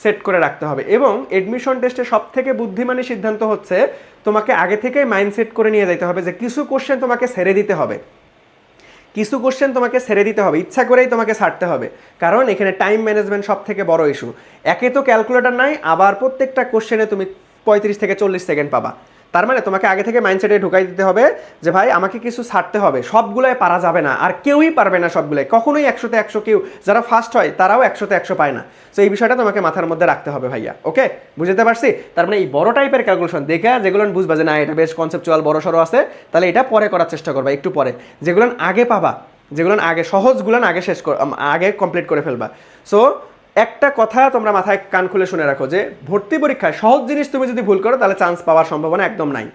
সেট করে রাখতে হবে। এবং এডমিশন টেস্টে সব থেকে বুদ্ধিমানী সিদ্ধান্ত হচ্ছে তোমাকে আগে থেকেই মাইন্ডসেট করে নিয়ে যেতে হবে যে কিছু কোশ্চেন তোমাকে ছেড়ে দিতে হবে, কিছু কোশ্চেন তোমাকে ছেড়ে দিতে হবে, ইচ্ছা করেই তোমাকে ছাড়তে হবে, কারণ এখানে টাইম ম্যানেজমেন্ট সব থেকে বড় ইস্যু। একে তো ক্যালকুলেটর নাই, আবার প্রত্যেকটা কোশ্চেনে তুমি 35 থেকে 40 সেকেন্ড পাবা। তার মানে তোমাকে আগে থেকে মাইন্ডসেটে ঢুকাই দিতে হবে যে ভাই আমাকে কিছু ছাড়তে হবে, সবগুলোয় পারা যাবে না, আর কেউই পারবে না সবগুলোয়, কখনোই 100তে 100 কেউ যারা ফার্স্ট হয় তারাও 100তে 100 পায় না। তো এই বিষয়টা তোমাকে মাথার মধ্যে রাখতে হবে ভাইয়া। ওকে, বুঝতে পারছি? তার মানে এই বড় টাইপের ক্যালকুলেশন দেখে যেগুলো বুঝবা যে না এটা বেশ কনসেপচুয়াল বড় সড়ো আছে, তাহলে এটা পরে করার চেষ্টা করবা, একটু পরে। যেগুলো আগে পাবা, যেগুলো আগে সহজগুলো আগে কমপ্লিট করে ফেলবা। সো একটা কথা তোমরা মাথায় কান খুলে শুনে রাখো যে ভর্তি পরীক্ষায় সহজ জিনিস তুমি যদি ভুল করো তাহলে চান্স পাওয়ার সম্ভাবনা একদম নাই।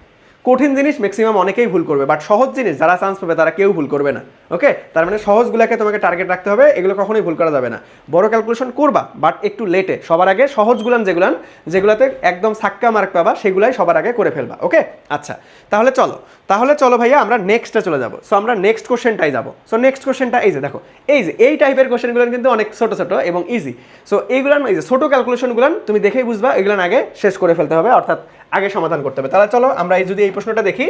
কঠিন জিনিস ম্যাক্সিমাম অনেকেই ভুল করবে, বাট সহজ জিনিস যারা চান্স পাবে তারা কেউ ভুল করবে না। ওকে, তার মানে সহজগুলোকে তোমাকে টার্গেট রাখতে হবে, এগুলো কখনোই ভুল করা যাবে না। বড় ক্যালকুলেশন করবা বাট একটু লেটে, সবার আগে সহজগুলান যেগুলাতে একদম সাক্কা মার্ক পাবা সেগুলাই সবার আগে করে ফেলবা। ওকে আচ্ছা, তাহলে চলো ভাইয়া আমরা নেক্সটে চলে যাবো। সো আমরা নেক্সট কোশ্চেনটাই যাবো। সো নেক্সট কোশ্চেনটা এই যে দেখো, এই টাইপের কোশ্চেনগুলো কিন্তু অনেক ছোট ছোট এবং ইজি। সো এইগুলান এই যে ছোট ক্যালকুলেশনগুলান তুমি দেখেই বুঝবা এগুলান আগে শেষ করে ফেলতে হবে, অর্থাৎ আগে সমাধান করতে হবে। তাহলে চলো আমরা যদি এই প্রশ্নটা দেখি,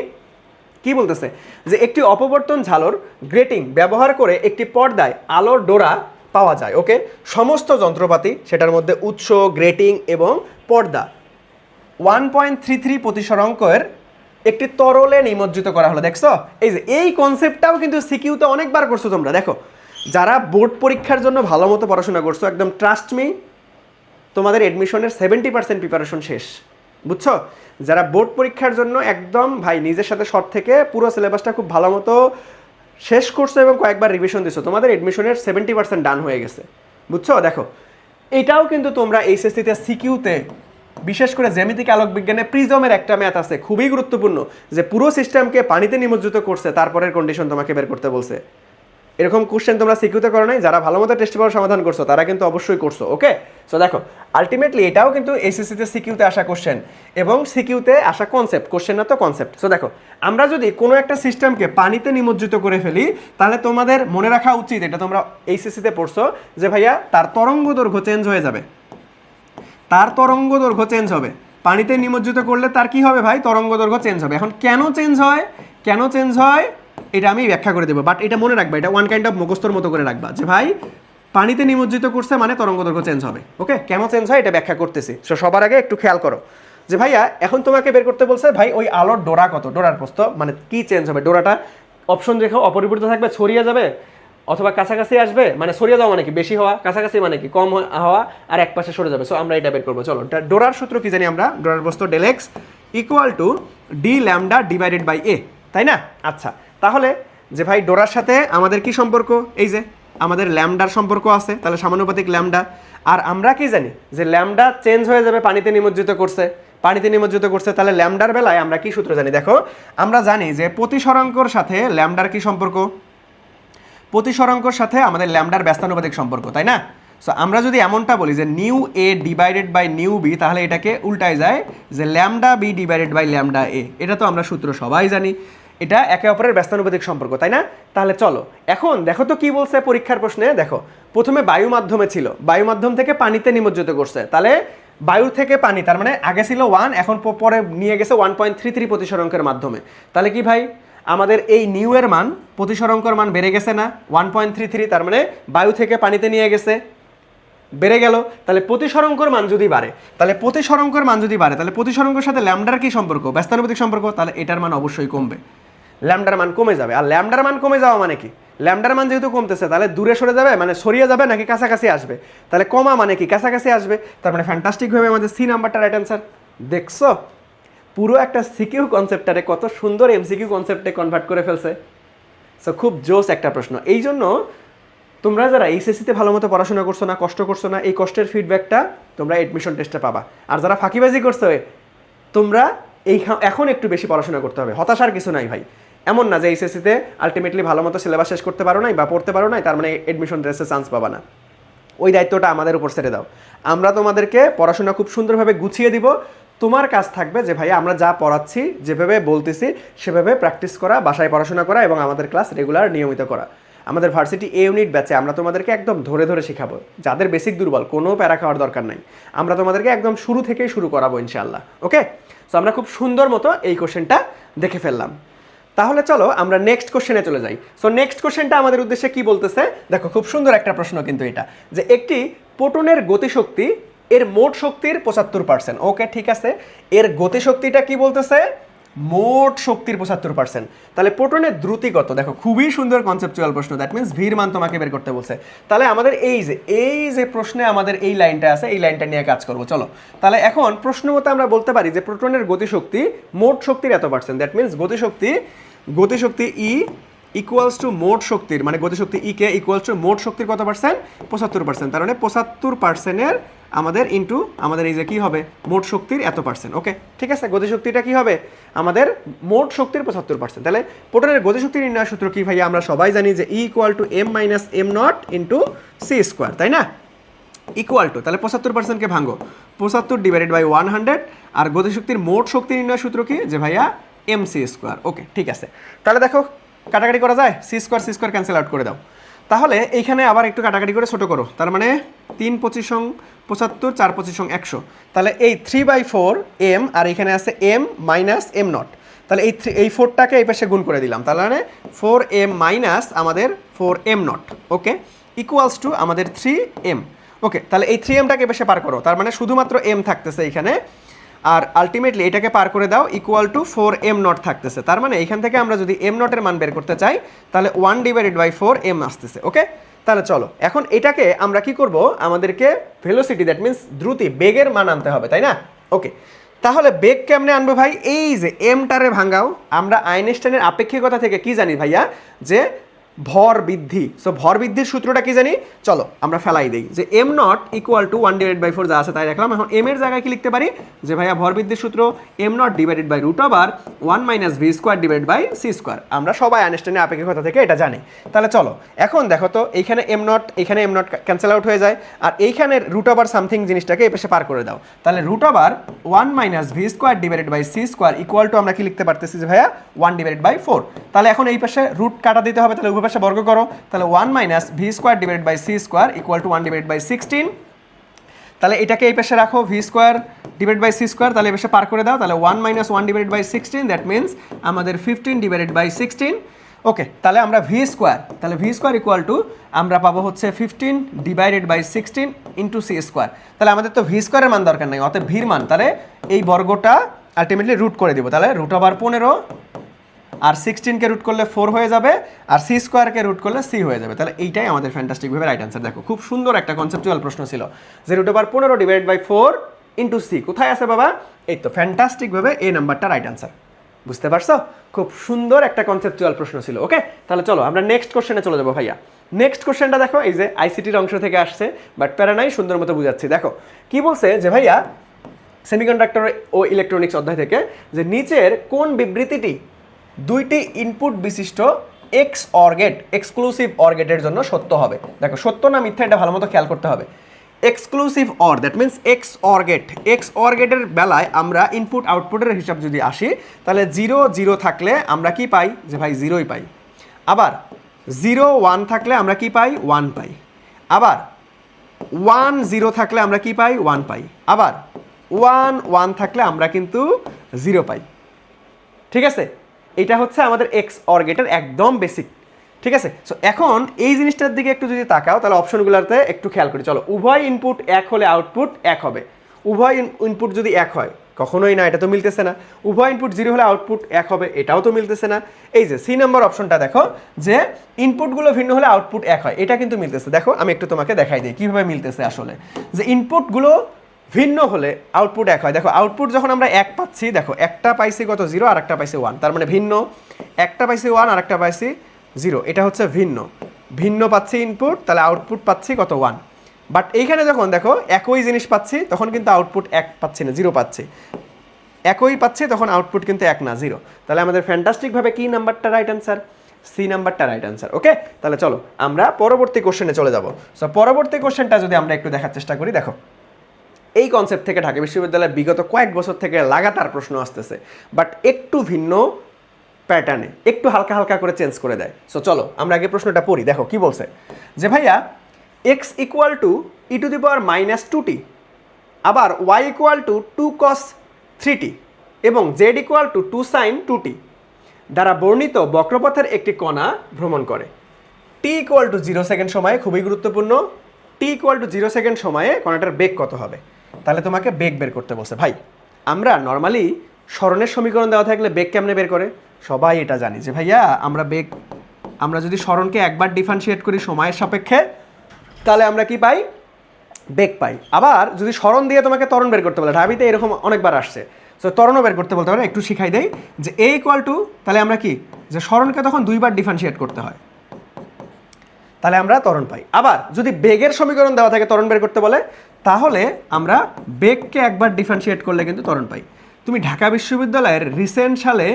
কি বলতেছে যে একটি অপবর্তন ঝালর গ্রেটিং ব্যবহার করে একটি পর্দায় আলোর ডোরা পাওয়া যায়। ওকে, সমস্ত যন্ত্রপাতি, সেটার মধ্যে উৎস, গ্রেটিং এবং পর্দা 1.33 প্রতিসরাঙ্কের একটি তরলে নিমজ্জিত করা হলো। দেখছো এই যে এই কনসেপ্টটাও কিন্তু সিকিউতে অনেকবার করছো তোমরা। দেখো যারা বোর্ড পরীক্ষার জন্য ভালো মতো পড়াশোনা করছো, একদম ট্রাস্ট মি, তোমাদের এডমিশনের 70% প্রিপারেশন শেষ, বুঝছো? যারা বোর্ড পরীক্ষার জন্য একদম ভাই নিজের সাথে শর্ট থেকে পুরো সিলেবাসটা খুব ভালো মতো শেষ করছো এবং কয়েকবার রিভিশন দিছো, তোমাদের এডমিশনের 70% ডান হয়ে গেছে, বুঝছো? দেখো এটাও কিন্তু তোমরা এইচএসসিতে সিকিউতে, বিশেষ করে জ্যামিতিক আলোক বিজ্ঞানে প্রিজমের একটা ম্যাথ আছে খুবই গুরুত্বপূর্ণ, যে পুরো সিস্টেমকে পানিতে নিমজ্জিত করছে, তারপরের কন্ডিশন তোমাকে বের করতে বলছে। এরকম কোশ্চেন তোমরা সিকিউতে করো নাই, যারা ভালো মতো টেস্ট পেপার সমাধান করছো তারা কিন্তু অবশ্যই করছো। ওকে, সো দেখো আলটিমেটলি এটাও কিন্তু এসএসসিতে সিকিউতে আসা কোশ্চেন এবং সিকিউতে আসা কনসেপ্ট, কোশ্চেন না তো কনসেপ্ট। সো দেখো আমরা যদি কোনো একটা সিস্টেমকে পানিতে নিমজ্জিত করে ফেলি, তাহলে তোমাদের মনে রাখা উচিত, এটা তোমরা এইচএসসিতে পড়ছো, যে ভাইয়া তার তরঙ্গ দৈর্ঘ্য চেঞ্জ হয়ে যাবে, তার তরঙ্গ দৈর্ঘ্য চেঞ্জ হবে। পানিতে নিমজ্জিত করলে তার কি হবে ভাই, তরঙ্গ দৈর্ঘ্য চেঞ্জ হবে। এখন কেন চেঞ্জ হয় এটা আমি ব্যাখ্যা করে দেবো, বাট এটা মনে রাখবা, এটা ওয়ান কাইন্ড অফ মুখস্থর মতো করে রাখবা যে ভাই পানিতে নিমজ্জিত করছে মানে তরঙ্গ দৈর্ঘ্য চেঞ্জ হবে। ওকে, কেন চেঞ্জ হয় এটা ব্যাখ্যা করতেছি। সো সবার আগে একটু খেয়াল করো যে ভাইয়া এখন তোমাকে বের করতে বলছে ভাই ওই আলোর ডোরা কত, ডোরার প্রস্থ মানে কি চেঞ্জ হবে, ডোরাটা অপশন রেখেও অপরিবর্তিত থাকবে, ছড়িয়ে যাবে অথবা কাছাকাছি আসবে, মানে ছড়িয়ে যাওয়া মানে কি বেশি হওয়া, কাছাকাছি মানে কি কম হওয়া, আর এক পাশে সরে যাবে। সো আমরা এটা বের করবো। চলো ডোরার সূত্র কি জানি আমরা, ডোরার প্রস্থ del X equal to D lambda divided by A, তাই না? আচ্ছা, তাহলে যে ভাই ডোরার সাথে আমাদের কি সম্পর্ক, এই যে আমাদের ল্যামডার সম্পর্ক আছে, তাহলে সমানুপাতিক ল্যামডা। আর আমরা কি জানি যে ল্যামডা চেঞ্জ হয়ে যাবে, পানিতে নিমজ্জিত করছে, তাহলে ল্যামডার বেলায় আমরা কি সূত্র জানি? দেখো আমরা জানি যে প্রতিসরাঙ্কর সাথে ল্যামডার কি সম্পর্ক, প্রতিসরাঙ্কর সাথে আমাদের ল্যামডার ব্যস্তানুপাতিক সম্পর্ক, তাই না? সো আমরা যদি এমনটা বলি যে nu A divided by nu B, তাহলে এটাকে উল্টায় যায় যে lambda B divided by lambda A. এটা তো আমরা সূত্র সবাই জানি, এটা একে অপরের ব্যস্তানুপাতিক সম্পর্ক, তাই না? তাহলে চলো এখন দেখো তো কি বলছে পরীক্ষার প্রশ্নে। দেখো প্রথমে বায়ু মাধ্যমে ছিল, বায়ু মাধ্যম থেকে পানিতে নিমজ্জিত করছে, তাহলে বায়ু থেকে পানি, তার মানে আগে ছিল 1, এখন পরে নিয়ে গেছে 1.33 প্রতিসরাঙ্কের মাধ্যমে। তাহলে কি ভাই আমাদের এই নিউ এর মান, প্রতিসরাঙ্কের মান বেড়ে গেছে না 1.33, তার মানে বায়ু থেকে পানিতে নিয়ে গেছে। বেড়ে গেল। তাহলে প্রতিসরঙ্কর মান যদি বাড়ে, তাহলে প্রতিসরঙ্কর মান যদি বাড়ে, তাহলে প্রতিসরঙ্কর সাথে ল্যামডার কি সম্পর্ক? ব্যস্তানুপাতিক সম্পর্ক। তাহলে এটার মান অবশ্যই কমবে, ল্যামডার মান কমে যাবে। আর ল্যামডার মান কমে যাওয়া মানে কি? ল্যামডার মান যেহেতু কমতেছে, তাহলে দূরে সরে যাবে, মানে সরিয়ে যাবে নাকি কাছাকাছি আসবে? তাহলে কমা মানে কি? কাছাকাছি আসবে। তার মানে ফ্যান্টাস্টিকভাবে আমাদের সি নাম্বারটা রাইট অ্যান্সার। দেখছো পুরো একটা সিকিউ কনসেপ্টটারে কত সুন্দর এমসিকিউ কনসেপ্টে কনভার্ট করে ফেলছে। সো খুব জোস একটা প্রশ্ন। এই জন্য তোমরা যারা এইচএসসিতে ভালো মতো পড়াশোনা করছো না, কষ্ট করছো না, এই কষ্টের ফিডব্যাকটা তোমরা এডমিশন টেস্টে পাবা। আর যারা ফাঁকিবাজি করছো, তোমরা এখন একটু বেশি পড়াশোনা করতে হবে। হতাশার কিছু নাই ভাই। এমন না যে এইচএসসিতে আলটিমেটলি ভালো মতো সিলেবাস শেষ করতে পারো নাই বা পড়তে পারো নাই, তার মানে এডমিশন টেস্টে চান্স পাবা না। ওই দায়িত্বটা আমাদের উপর ছেড়ে দাও। আমরা তোমাদেরকে পড়াশোনা খুব সুন্দরভাবে গুছিয়ে দিব। তোমার কাজ থাকবে যে ভাইয়া আমরা যা পড়াচ্ছি, যেভাবে বলতেছি সেভাবে প্র্যাকটিস করা, বাসায় পড়াশোনা করা এবং আমাদের ক্লাস রেগুলার নিয়মিত করা। আমাদের ভার্সিটি এ ইউনিট ব্যাচে আমরা তোমাদেরকে একদম ধরে ধরে শেখাবো। যাদের বেসিক দুর্বল, কোনো প্যারা খাওয়ার দরকার নাই, আমরা তোমাদেরকে একদম শুরু থেকেই শুরু করাবো ইনশাআল্লাহ। ওকে, সো আমরা খুব সুন্দর মতো এই কোশ্চেনটা দেখে ফেললাম। তাহলে চলো আমরা নেক্সট কোশ্চেনে চলে যাই। সো নেক্সট কোশ্চেনটা আমাদের উদ্দেশ্যে কি বলতেছে দেখো, খুব সুন্দর একটা প্রশ্ন কিন্তু এটা, যে একটি প্রোটনের গতিশক্তি এর মোট শক্তির 75%। ওকে ঠিক আছে, এর গতিশক্তিটা কি বলতেছে? মোট শক্তির 75%। তাহলে প্রোটনের দ্রুতি কত? দেখো খুবই সুন্দর কনসেপচুয়াল প্রশ্ন। দ্যাট মিনস ভির মান তোমাকে বের করতে বলছে। তাহলে আমাদের এই যে প্রশ্নে আমাদের এই লাইনটা আছে, এই লাইনটা নিয়ে কাজ করবো। চলো তাহলে এখন প্রশ্ন মতো আমরা বলতে পারি যে প্রোটনের গতিশক্তি মোট শক্তির এত %। দ্যাট মিনস গতিশক্তি ই ইকুয়ালস টু মোট শক্তির, মানে গতিশক্তি ই কে ইকুয়ালস টু মোট শক্তির কত %? 75%। তার মানে 75%-এর আমাদের ইন্টু আমাদের এই যে কি হবে, মোট শক্তির এত %। ওকে ঠিক আছে, গতিশক্তিটা কি হবে? আমাদের মোট শক্তির 75%। তাহলে প্রোটনের গতিশক্তি নির্ণয় সূত্র কি ভাইয়া? আমরা সবাই জানি যে E equal to M minus M naught into C square, তাই না? ইকুয়াল টু, তাহলে 75%কে ভাঙো, 75 ডিভাইডেড বাই 100। আর গতিশক্তির মোট শক্তি নির্ণয় সূত্র কি? যে ভাইয়া এম সি স্কোয়ার। ওকে ঠিক আছে, তাহলে দেখো কাটাকাটি করা যায়, সি স্কোয়ার ক্যান্সেল আউট করে দাও। তাহলে এইখানে আবার একটু কাটাকাটি করে ছোটো করো, তার মানে 3 25 75, 4 25 100। তাহলে এই 3/4 এম, আর এখানে আছে এম মাইনাস এম নট। তাহলে এই 4টাকে এই পাশে গুণ করে দিলাম, তাহলে মানে 4m মাইনাস আমাদের 4m not. Okay equals to আমাদের 3m। ওকে তাহলে এই 3mটাকে এই পাশে পার করো, তার মানে শুধুমাত্র m থাকতেছে এইখানে, আর আলটিমেটলি এটাকে পার করে দাও, ইকুয়াল টু 4m নট থাকতেছে। তার মানে এখান থেকে আমরা যদি m নটের মান বের করতে চাই, তাহলে 1 ডিভাইডেড বাই 4m আসতেছে। ওকে তাহলে চলো এখন এটাকে আমরা কি করব, আমাদেরকে ভেলোসিটি দ্যাট মিনস দ্রুতি, বেগের মান আনতে হবে, তাই না? ওকে তাহলে বেগ কেমনে আনবো ভাই? এই যে এমটারে ভাঙাও। আমরা আইনস্টাইনের আপেক্ষিকতা থেকে কি জানি ভাইয়া? যে ভর বৃদ্ধি। সো ভর বৃদ্ধির সূত্রটা কি জানি? চলো আমরা ফেলাই দিই, যে M naught equal to 1 divided by 4 যা আছে তাই রাখলাম। এখন এম এর জায়গায় কি লিখতে পারি? যে ভাইয়া ভর বৃদ্ধির সূত্র M naught divided by root over 1 minus V square divided by C square. আমরা সবাই আইনস্টাইনের আপেক্ষিকতা থেকে এটা জানি। তাহলে চলো এখন দেখো তো, এইখানে এম নট ক্যান্সেল আউট হয়ে যায়, আর এইখানে রুট ওভার সামথিং জিনিসটাকে এই পাশে পার করে দাও। তাহলে root over 1 minus V square divided by C square equal to আমরা কি লিখতে পারতেছি যে ভাইয়া 1 ডিভাইডেড বাই 4। তাহলে এখন এই পাশে রুট কাটা দিতে হবে, তাহলে উভয় পাশে বর্গ করো। তাহলে 1 minus V square divided by C square equal to 1 divided by 16। তাহলে এটাকে এই পাশে রাখো, V square divide by C square, তাহলে এই পাশে পার করে দাও। তাহলে 1 minus 1 divided by 16, that means আমাদের 15 ডিভাইডেড বাই 16। ওকে তাহলে আমরা ভি স্কোয়ার ইকুয়াল টু আমরা পাবো হচ্ছে 15 divided by 16 into C square. তাহলে আমাদের তো ভি স্কোয়ারের মান দরকার নেই, অতএব ভির মান, তাহলে এই বর্গটা আলটিমেটলি রুট করে দিব। তাহলে রুট ওভার 15 আর 16কে রুট করলে 4 হয়ে যাবে, আর সি স্কোয়ারকে রুট করলে সি হয়ে যাবে। তাহলে এইটাই আমাদের ফ্যান্টাস্টিকভাবে রাইট অ্যান্সার। দেখো খুব সুন্দর একটা কনসেপচুয়াল প্রশ্ন ছিল, যে root over 15 divide by 4 into C কোথায় আছে বাবা? এই তো ফ্যান্টাস্টিকভাবে এই নাম্বারটা রাইট অ্যান্সার। বুঝতে পারছো? খুব সুন্দর একটা কনসেপচুয়াল প্রশ্ন ছিল। ওকে তাহলে চলো আমরা নেক্সট কোশ্চেনে চলে যাবো ভাইয়া। নেক্সট কোশ্চেনটা দেখো, এই যে আইসিটির অংশ থেকে আসছে, বাট প্যারা নাই, সুন্দর মতো বুঝাচ্ছি। দেখো কি বলছে যে ভাইয়া সেমিকন্ডাক্টর ও ইলেকট্রনিক্স অধ্যায় থেকে, যে নিচের কোন বিবৃতিটি দুইটি ইনপুট বিশিষ্ট X or gate exclusive or গেটের জন্য সত্য হবে? দেখো সত্য না মিথ্যা এটা ভালো মতো খেয়াল করতে হবে। Exclusive or that means x or গেটের বেলায় আমরা ইনপুট আউটপুটের হিসাব যদি আসি, তাহলে 0 0 থাকলে আমরা কি পাই? যে ভাই 0ই পাই। আবার 0 1 থাকলে আমরা কি পাই? 1 পাই। আবার 1 0 থাকলে আমরা কি পাই? 1 পাই। আবার 1 1 থাকলে আমরা কিন্তু 0 পাই। ঠিক আছে, এটা হচ্ছে আমাদের এক্স অর গেটের একদম বেসিক। ঠিক আছে। সো এখন এই জিনিসটার দিকে একটু যদি তাকাও তাহলে অপশনগুলোতে একটু খেয়াল করি। চলো, উভয় ইনপুট এক হলে আউটপুট এক হবে। উভয় ইনপুট যদি এক হয়, কখনোই না, এটা তো মিলতেছে না। উভয় ইনপুট 0 হলে আউটপুট এক হবে, এটাও তো মিলতেছে না। এই যে সি নাম্বার অপশনটা দেখো, যে ইনপুটগুলো ভিন্ন হলে আউটপুট এক হয়, এটা কিন্তু মিলতেছে। দেখো আমি একটু তোমাকে দেখাই দিই কীভাবে মিলতেছে আসলে। যে ইনপুটগুলো ভিন্ন হলে আউটপুট এক হয়। দেখো আউটপুট যখন আমরা এক পাচ্ছি, দেখো একটা পাইছি কত 0 আর একটা পাইছি 1, তার মানে ভিন্ন। একটা পাইছি 1 আর একটা পাইছি 0, এটা হচ্ছে ভিন্ন। ভিন্ন পাচ্ছি ইনপুট, তাহলে আউটপুট পাচ্ছি কত 1। বাট এইখানে যখন দেখো একই জিনিস পাচ্ছি, তখন কিন্তু আউটপুট এক পাচ্ছি না, 0 পাচ্ছি। একই পাচ্ছি, তখন আউটপুট কিন্তু এক না, 0। তাহলে আমাদের ফ্যান্টাস্টিকভাবে কি নাম্বারটা রাইট অ্যান্সার? সি নাম্বারটা রাইট অ্যান্সার। ওকে, তাহলে চলো আমরা পরবর্তী কোশ্চেনে চলে যাব। সো পরবর্তী কোশ্চেনটা যদি আমরা একটু দেখার চেষ্টা করি, দেখো এই কনসেপ্ট থেকে ঢাকা বিশ্ববিদ্যালয়ের বিগত কয়েক বছর থেকে লাগাতার প্রশ্ন আসতেছে, বাট একটু ভিন্ন প্যাটার্নে, একটু হালকা হালকা করে চেঞ্জ করে দেয়। সো চলো আমরা আগে প্রশ্নটা পড়ি। দেখো কি বলছে, যে ভাইয়া x equal two E to the power minus 2t, আবার y equal to 2 cos 3t এবং z equal to 2 sin 2t দ্বারা বর্ণিত বক্রপথের একটি কণা ভ্রমণ করে। t ইকুয়াল টু 0 সেকেন্ড সময়ে, খুবই গুরুত্বপূর্ণ, t ইকুয়াল টু 0 সেকেন্ড সময়ে কণাটার বেগ কত হবে? তাহলে তোমাকে বেগ বের করতে বলছে। ভাই আমরা নর্মালি স্মরণের সমীকরণ দেওয়া থাকলে বেগ কেমনে বের করে? সবাই এটা জানি যে ভাইয়া আমরা যদি স্মরণকে একবার ডিফারেন্সিয়েট করি সময়ের সাপেক্ষে, তাহলে আমরা কি পাই? বেগ পাই। আবার যদি স্মরণ দিয়ে তোমাকে ত্বরণ বের করতে বলে, ঢাবিতে এরকম অনেকবার আসছে, সো ত্বরণও বের করতে বলতে পারে। একটু শিখাই দেই যে এ ইকুয়াল টু, তাহলে আমরা কি, যে স্মরণকে তখন দুইবার ডিফারেন্সিয়েট করতে হয়, তাহলে আমরা ত্বরণ পাই। আবার যদি বেগের সমীকরণ দেওয়া থাকে ত্বরণ বের করতে বলে, তাহলে আমরা বেগকে একবার ডিফারেন্সিয়েট করলে কিন্তু ত্বরণ পাই। তুমি ঢাকা বিশ্ববিদ্যালয়ের রিসেন্ট সালে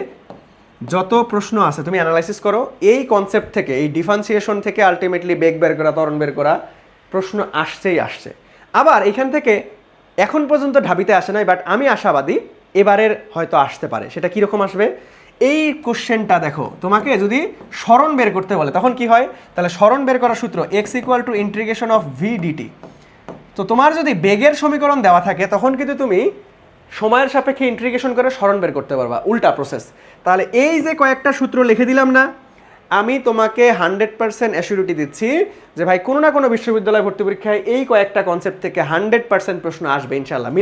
যত প্রশ্ন আছে তুমি অ্যানালাইসিস করো, এই কনসেপ্ট থেকে, এই ডিফারেন্সিয়েশন থেকে আলটিমেটলি বেগ বের করা, ত্বরণ বের করা প্রশ্ন আসছেই আসছে। আবার এখান থেকে এখন পর্যন্ত ঢাবিতে আসে নাই, বাট আমি আশাবাদী এবারের হয়তো আসতে পারে। সেটা কীরকম আসবে? এই কোশ্চেনটা দেখো, তোমাকে যদি স্মরণ বের করতে বলে তখন কি হয়? তাহলে স্মরণ বের করার সূত্র x equal to integration of V DT. তো তোমার যদি বেগের সমীকরণ দেওয়া থাকে, তখন কিন্তু তুমি সময়ের সাপেক্ষে ইন্টিগ্রেশন করে স্মরণ বের করতে পারবা, উল্টা প্রসেস। তাহলে এই যে কয়েকটা সূত্র লিখে দিলাম না, আমি তোমাকে 100% অ্যাসিউরিটি দিচ্ছি যে ভাই কোনো না কোনো বিশ্ববিদ্যালয় ভর্তি পরীক্ষায় এই কয়েকটা কনসেপ্ট থেকে 100% প্রশ্ন আসবে ইনশাল্লাহ।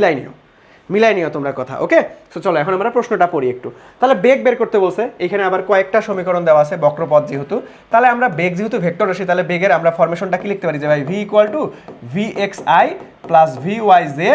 মিলাই নিও তোমরা কথা। ওকে, সো চলো এখন আমরা প্রশ্নটা পড়ি একটু। তাহলে বেগ বের করতে বলছে, এখানে আবার কয়েকটা সমীকরণ দেওয়া আছে বক্রপথ যেহেতু। তাহলে আমরা বেগ যেহেতু ভেক্টর রাশি, তাহলে বেগের আমরা ফরমেশনটা কি লিখতে পারি? যে ভাই V equal to V X I plus V Y J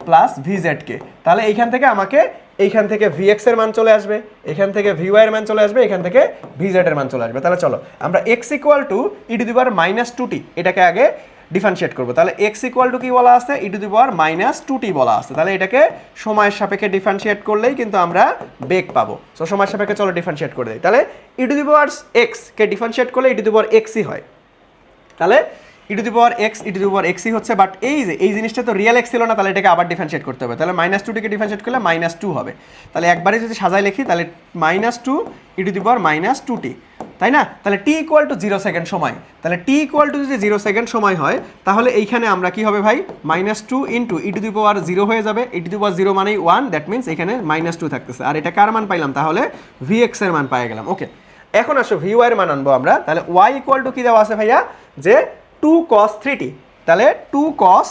plus V Z K. তাহলে এইখান থেকে আমাকে এইখান থেকে ভি এক্স এর মান চলে আসবে, এখান থেকে ভি ওয়াই এর মান চলে আসবে, এখান থেকে ভি জেড এর মান চলে আসবে। তাহলে চলো আমরা x equal two E to the power minus 2t এটাকে আগে ডিফারেন্সিয়েট করবো। তাহলে এক্স ইকুয়াল টু কি বলা আছে? ই to the power minus 2t বলা আছে। তাহলে এটাকে সময়ের সাপেক্ষে ডিফারেন্সিয়েট করলেই কিন্তু আমরা বেগ পাবো। সো সময়ের সাপেক্ষে চলো ডিফারেন্সিয়েট করে দিই। তাহলে E to the power X কে ডিফারেন্সিয়েট করলে ই টু দি পাওয়ার এক্সই হয়। তাহলে ই টু দি পাওয়ার এক্সই হচ্ছে, বাট এই জিনিসটা তো রিয়েল এক্স ছিল না, তাহলে এটাকে আবার ডিফারেন্সিয়েট করতে হবে। তাহলে মাইনাস 2টিকে ডিফারেন্সিয়েট করলে -2 হবে। তাহলে একবারে যদি সাজায় লিখি তাহলে -2 ই টু দি পাওয়ার -2t, তাই না? তাহলে t ইকুয়াল টু 0 সেকেন্ড সময়, তাহলে t ইকুয়াল টু যদি 0 সেকেন্ড সময় হয়, তাহলে এইখানে আমরা কি হবে ভাই? -2 ইন্টু ই টু দি পাওয়ার 0 হয়ে যাবে। ই টু দি পাওয়ার 0 মানেই 1, দ্যাট মিনস এখানে -2 থাকতেছে। আর এটা কার মান পাইলাম? তাহলে vx এর মান পেয়ে গেলাম। ওকে, এখন আসো vy এর মান আনবো আমরা। তাহলে y ইকুয়াল টু কি দেওয়া আছে ভাইয়া? যে 2 cos 3t, তাহলে 2 cos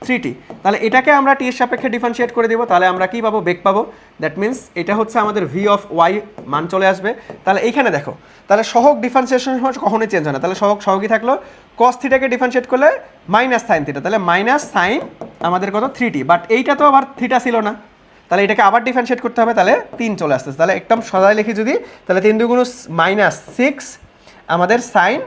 3t, তাহলে এটাকে আমরা t এর সাপেক্ষে ডিফারেন্সিয়েট করে দেবো। তাহলে আমরা কি পাবো? বেগ পাবো। দ্যাট মিনস এটা হচ্ছে আমাদের v অফ y মান চলে আসবে। তাহলে এইখানে দেখো, তাহলে সহগ ডিফারেন্সিয়েশন কখনোই চেঞ্জ হয় না। তাহলে সহগই থাকলো, cos থিটাকে ডিফারেন্সিয়েট করলে মাইনাস সাইন থিটা, তাহলে মাইনাস সাইন আমাদের কত? 3t, বাট এইটা তো আবার থিটা ছিল না, তাহলে এটাকে আবার ডিফারেন্সিয়েট করতে হবে। তাহলে 3 চলে আসতেছে। তাহলে একদম সদাই লিখি যদি, তাহলে 3 দুগুণ -6 আমাদের সাইন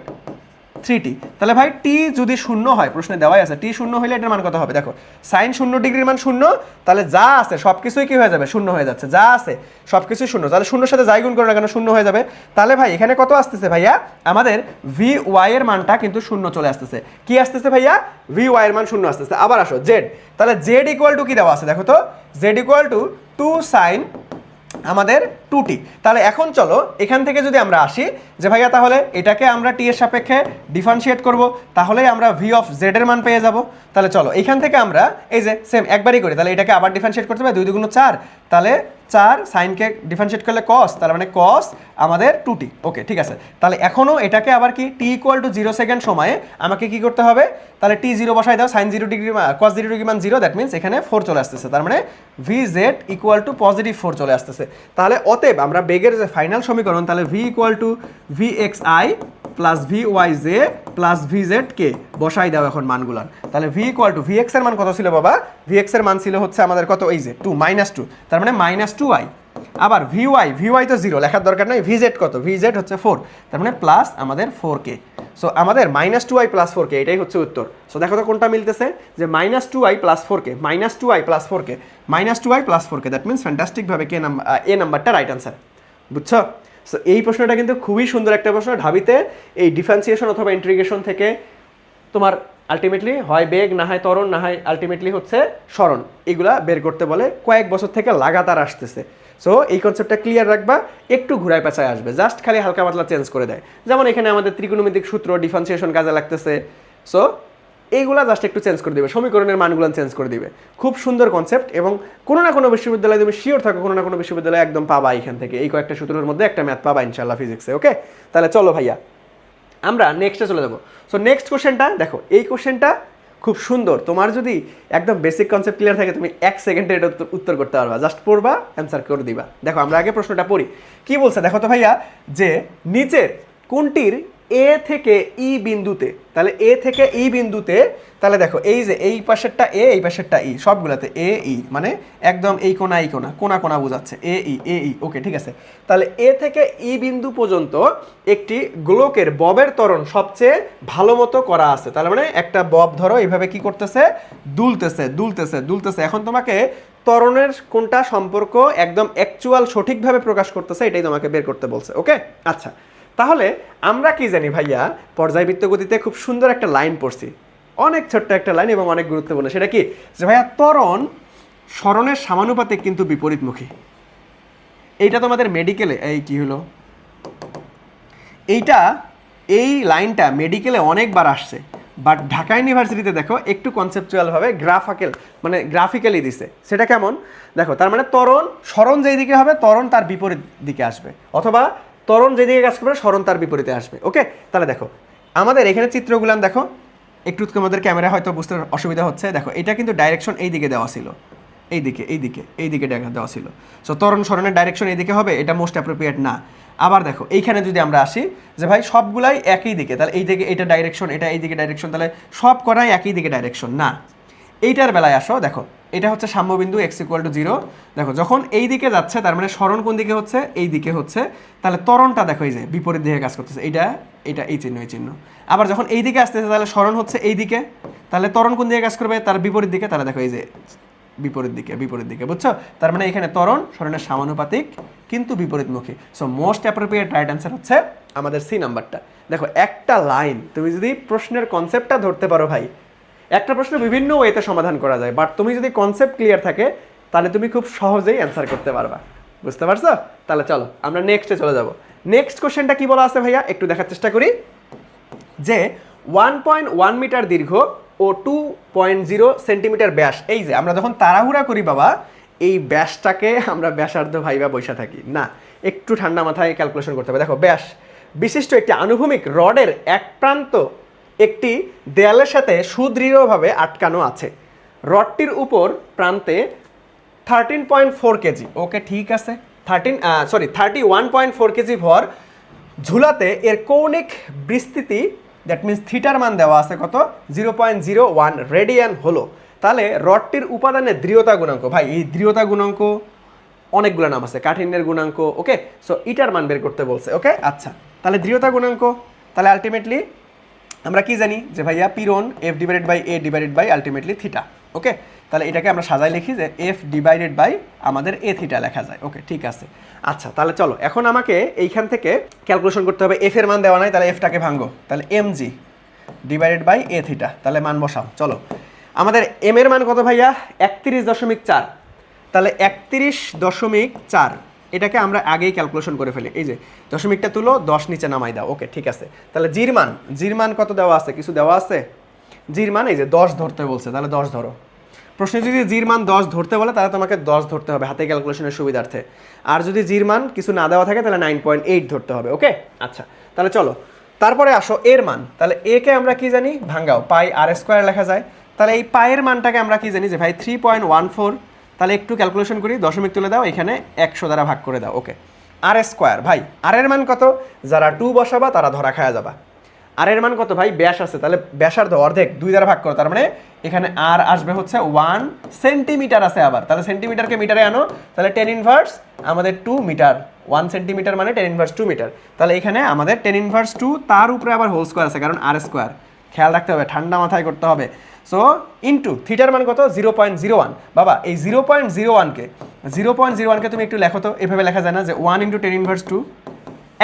3t। তাহলে ভাই টি যদি শূন্য হয়, প্রশ্নে দেওয়াই আছে টি শূন্য হলে এটার মান কত হবে? দেখো সাইন 0 ডিগ্রির মান 0, তাহলে যা আছে সব কিছুই কি হয়ে যাবে? শূন্য হয়ে যাচ্ছে। যা আছে সব কিছুই শূন্য, তাহলে শূন্যর সাথে যাই গুণ করো না কেন শূন্য হয়ে যাবে। তাহলে ভাই এখানে কত আসতেছে ভাইয়া? আমাদের ভি ওয়াই এর মানটা কিন্তু শূন্য চলে আসতেছে। কি আসতেছে ভাইয়া? ভি ওয়াই এর মান শূন্য আসতেছে। আবার আসো জেড, তাহলে জেড ইকুয়াল টু কি দেওয়া আছে? দেখো তো, জেড ইকুয়াল টু 2 সাইন আমাদের 2t। তাহলে এখন চলো এখান থেকে যদি আমরা আসি যে ভাইয়া তাহলে এটাকে আমরা টি এর সাপেক্ষে ডিফারেন্সিয়েট করব, তাহলেই আমরা ভি অফ জেড এর মান পেয়ে যাব। তাহলে চলো এখান থেকে আমরা এই যে সেম একবারই করি, তাহলে এটাকে আবার ডিফারেন্সিয়েট করতে হবে, 2 2 4, তাহলে 4 সাইনকে ডিফারেন্সিয়েট করলে কস, তার মানে কস আমাদের 2t। ওকে ঠিক আছে, তাহলে এখনও এটাকে আবার কি t = 0 সেকেন্ড সময়ে আমাকে কি করতে হবে, তাহলে t 0 বসাই দাও, sin 0 ডিগ্রি cos 0 ডিগ্রি মান 0, দ্যাট মিনস এখানে 4 চলে আসতেছে, তার মানে vz = +4 চলে আসতেছে। তাহলে অতএব আমরা বেগের যে ফাইনাল সমীকরণ, তাহলে v = vxi plus vyj plus vzk বসাই দাও এখন মানগুলার। তাহলে v = vx এর মান কত ছিল বাবা, vx এর মান ছিল হচ্ছে আমাদের কত, এই যে 2 -2, তার মানে -2i। আবার vy তো 0 লেখার দরকার নাই, vz কত, vz হচ্ছে 4, তার মানে প্লাস আমাদের 4k। সো আমাদের -2i + 4k এটাই হচ্ছে উত্তর। সো দেখো তো কোনটা মিলতেছে, যে -2i + 4k, -2i + 4k, -2i + 4k, that means ফ্যান্টাস্টিকভাবে কে নাম্বার, এ নাম্বারটা রাইট আনসার। বুঝছো? সো এই প্রশ্নটা কিন্তু খুবই সুন্দর একটা প্রশ্ন। ঢাবিতে এই ডিফারেন্সিয়েশন অথবা ইন্টিগ্রেশন থেকে তোমার আলটিমেটলি হয় বেগ, না হয় ত্বরণ, না হয় আলটিমেটলি হচ্ছে সরণ, এগুলা বের করতে বলে, কয়েক বছর থেকে লাগাতার আসতেছে। সো এই কনসেপ্টটা ক্লিয়ার রাখবা, একটু ঘুরায় পেঁচায় আসবে, জাস্ট খালি হালকা পাতলা চেঞ্জ করে দেয়। যেমন এখানে আমাদের ত্রিকোণমিতিক সূত্র ডিফারেন্সিয়েশন কাজে লাগতেছে, সো এইগুলা জাস্ট একটু চেঞ্জ করে দিবে, সমীকরণের মানগুলো চেঞ্জ করে দিবে। খুব সুন্দর কনসেপ্ট, এবং কোনো না কোনো বিশ্ববিদ্যালয়ে তুমি শিওর থাকো, কোনো না কোনো বিশ্ববিদ্যালয়ে একদম পাবা এখান থেকে, এই কয়েকটা সূত্রের মধ্যে একটা ম্যাথ পাবা ইনশাল্লাহ ফিজিক্সে। ওকে, তাহলে চলো ভাইয়া আমরা নেক্সটে চলে যাবো। সো নেক্সট কোশ্চেনটা দেখো, এই কোশ্চেনটা খুব সুন্দর, তোমার যদি একদম বেসিক কনসেপ্ট ক্লিয়ার থাকে তুমি 1 সেকেন্ডে এটা উত্তর করতে পারবা, জাস্ট পড়বা, অ্যান্সার করে দিবা। দেখো আমরা আগে প্রশ্নটা পড়ি, কি বলছে দেখো তো ভাইয়া, যে নিচের কোনটির এ থেকে ই বিন্দুতে, তাহলে এ থেকে ই বিন্দুতে, তাহলে দেখো এই যে এই পাশেরটা এ, এই পাশেরটা ই, সবগুলাতে এ ই, মানে একদম এই কোনা এই কোনা, কোনা কোনা বোঝাচ্ছে এ ই। ওকে ঠিক আছে, তাহলে এ থেকে ই বিন্দু পর্যন্ত একটি গোলকের ববের ত্বরণ সবচেয়ে ভালো মতো করা আছে। তাহলে মানে একটা বব ধরো এইভাবে কি করতেছে, দুলতেছে। এখন তোমাকে ত্বরণের কোনটা সম্পর্ক একদম অ্যাকচুয়াল সঠিকভাবে প্রকাশ করতেছে, এটাই তোমাকে বের করতে বলছে। ওকে আচ্ছা, তাহলে আমরা কি জানি ভাইয়া, পর্যায়বৃত্ত গতিতে খুব সুন্দর একটা লাইন পড়ছি, অনেক ছোট্ট একটা লাইন এবং অনেক গুরুত্বপূর্ণ। সেটা কি, যে ভাইয়া ত্বরণ সরণের সমানুপাতিক কিন্তু বিপরীতমুখী। এইটা তোমাদের মেডিকেলে, এই কি হলো, এই লাইনটা মেডিকেলে অনেকবার আসছে, বাট ঢাকা ইউনিভার্সিটিতে দেখো একটু কনসেপচুয়ালভাবে গ্রাফিক্যালি দিছে। সেটা কেমন দেখো, তার মানে সরণ যেই দিকে হবে ত্বরণ তার বিপরীত দিকে আসবে, অথবা ত্বরণ যেদিকে কাজ করবে সরণ তার বিপরীতে আসবে। ওকে, তাহলে দেখো আমাদের এখানে চিত্রগুলান দেখো, একটু তোমাদের ক্যামেরা হয়তো বুঝতে অসুবিধা হচ্ছে। দেখো এটা কিন্তু ডাইরেকশন এই দিকে দেওয়া ছিল, এইদিকে দেওয়া ছিল। সো ত্বরণ সরণের ডাইরেকশন এইদিকে হবে, এটা মোস্ট অ্যাপ্রোপ্রিয়েট না। আবার দেখো এইখানে যদি আমরা আসি যে ভাই সবগুলাই একই দিকে, তাহলে এই দিকে এটা ডাইরেকশন, এটা এই দিকে ডাইরেকশন, তাহলে সব করাই একই দিকে ডাইরেকশন না। এইটার বেলায় আসো, দেখো এটা হচ্ছে সাম্যবিন্দু x = 0। দেখো যখন এই দিকে যাচ্ছে তার মানে সরণ কোন দিকে হচ্ছে, এই দিকে হচ্ছে, তাহলে ত্বরণটা দেখো এই যে বিপরীত দিকে কাজ করতেছে, এটা এই চিহ্ন। আবার যখন এই দিকে আসতেছে তাহলে সরণ হচ্ছে এই দিকে, তাহলে ত্বরণ কোন দিকে কাজ করবে, তার বিপরীত দিকে, তাহলে দেখো এই যে বিপরীত দিকে, বুঝছো? তার মানে এখানে ত্বরণ সরণের সমানুপাতিক কিন্তু বিপরীতমুখী। So most appropriate right answer হচ্ছে আমাদের সি নাম্বারটা। দেখো একটা লাইন তুমি যদি প্রশ্নের কনসেপ্টটা ধরতে পারো ভাই, একটা প্রশ্ন বিভিন্ন ওয়েতে সমাধান করা যায়, বাট তুমি যদি কনসেপ্ট ক্লিয়ার থাকে তাহলে তুমি খুব সহজেই অ্যান্সার করতে পারবা। বুঝতে পারছো? তাহলে চলো আমরা নেক্সটে চলে যাব। নেক্সট কোশ্চেনটা কি বলা আছে ভাইয়া, একটু দেখার চেষ্টা করি, যে 1.1 মিটার দীর্ঘ ও 2.0 সেন্টিমিটার ব্যাস, এই যে আমরা যখন তাড়াহুড়া করি বাবা, এই ব্যাসটাকে আমরা ব্যাসার্ধ ভাইবা বৈশা থাকি না, একটু ঠান্ডা মাথায় ক্যালকুলেশন করতে হবে। দেখো ব্যাস বিশিষ্ট একটি আনুভূমিক রডের এক প্রান্ত একটি দেয়ালের সাথে সুদৃঢ়ভাবে আটকানো আছে, রডটির উপর প্রান্তে 13.4 কেজি, ওকে ঠিক আছে, 31.4 কেজি ভর ঝুলাতে এর কৌণিক বিস্তৃতি, দ্যাট মিনস থিটার মান দেওয়া আছে কত, 0.01 রেডিয়ান হলো। তাহলে রডটির উপাদানের দৃঢ়তা গুণাঙ্ক, ভাই এই দৃঢ়তা গুণাঙ্ক অনেকগুলো নাম আছে, কাঠিন্যের গুণাঙ্ক। ওকে, সো ইটার মান বের করতে বলছে। ওকে আচ্ছা, তাহলে দৃঢ়তা গুণাঙ্ক, তাহলে আলটিমেটলি আমরা কি জানি যে ভাইয়া পীড়ন F/A/ আলটিমেটলি থিটা। ওকে, তাহলে এটাকে আমরা সাজায় লিখি যে F/ আমাদের A থিটা লেখা যায়। ওকে ঠিক আছে, আচ্ছা তাহলে চলো এখন আমাকে এইখান থেকে ক্যালকুলেশন করতে হবে। এফ এর মান দেওয়া নাই, তাহলে এফটাকে ভাঙো, তাহলে mg/A থিটা, তাহলে মান বসাও। চলো আমাদের এম এর মান কত ভাইয়া, 31.4, তাহলে 31.4, এটাকে আমরা আগেই ক্যালকুলেশন করে ফেলি। এই যে দশমিকটা তুলো, 10 নিচে নামাই দাও। ওকে ঠিক আছে, তাহলে জির মান কত দেওয়া আছে, কিছু দেওয়া আছে, জির মান এই যে 10 ধরতে বলছে, তাহলে 10 ধরো, প্রশ্নে যদি জির মান 10 ধরতে বলে তাহলে তোমাকে 10 ধরতে হবে হাতে ক্যালকুলেশনের সুবিধার্থে, আর যদি জির মান কিছু না দেওয়া থাকে তাহলে 9.8 ধরতে হবে। ওকে, আচ্ছা তাহলে চলো তারপরে আসো এর মান। তাহলে এ কে আমরা কি জানি, ভাঙ্গাও, পাই আর স্কোয়ার লেখা যায়। তাহলে এই পায়ের মানটাকে আমরা কি জানি যে ভাই 3.14। তাহলে একটু ক্যালকুলেশন করি, দশমিক তুলে দাও, এখানে 100 দ্বারা ভাগ করে দাও। ওকে, আর স্কোয়ার, ভাই আর এর মান কত, যারা 2 বসাবা তারা ধরা খায়া যাবা। আর এর মান কত ভাই, ব্যাস আছে, তাহলে ব্যাসার্ধ অর্ধেক 2 দ্বারা ভাগ করো, তার মানে এখানে আর আসবে হচ্ছে 1 সেন্টিমিটার আছে আবার, তাহলে সেন্টিমিটারকে মিটারে আনো, তাহলে 10 ইনভার্স আমাদের 2 মিটার, 1 সেন্টিমিটার মানে 10 ইনভার্স 2 মিটার। তাহলে এখানে আমাদের 10 ইনভার্স 2, তার উপরে আবার হোল স্কোয়ার আছে কারণ আর স্কোয়ার, খেয়াল রাখতে হবে, ঠান্ডা মাথায় করতে হবে। সো ইন্টু থিটার মান কত 0.01। বাবা এই 0.01কে তুমি একটু লেখো তো, এভাবে লেখা যায় না যে 1 ইন্টু 10 ইনভার্স 2,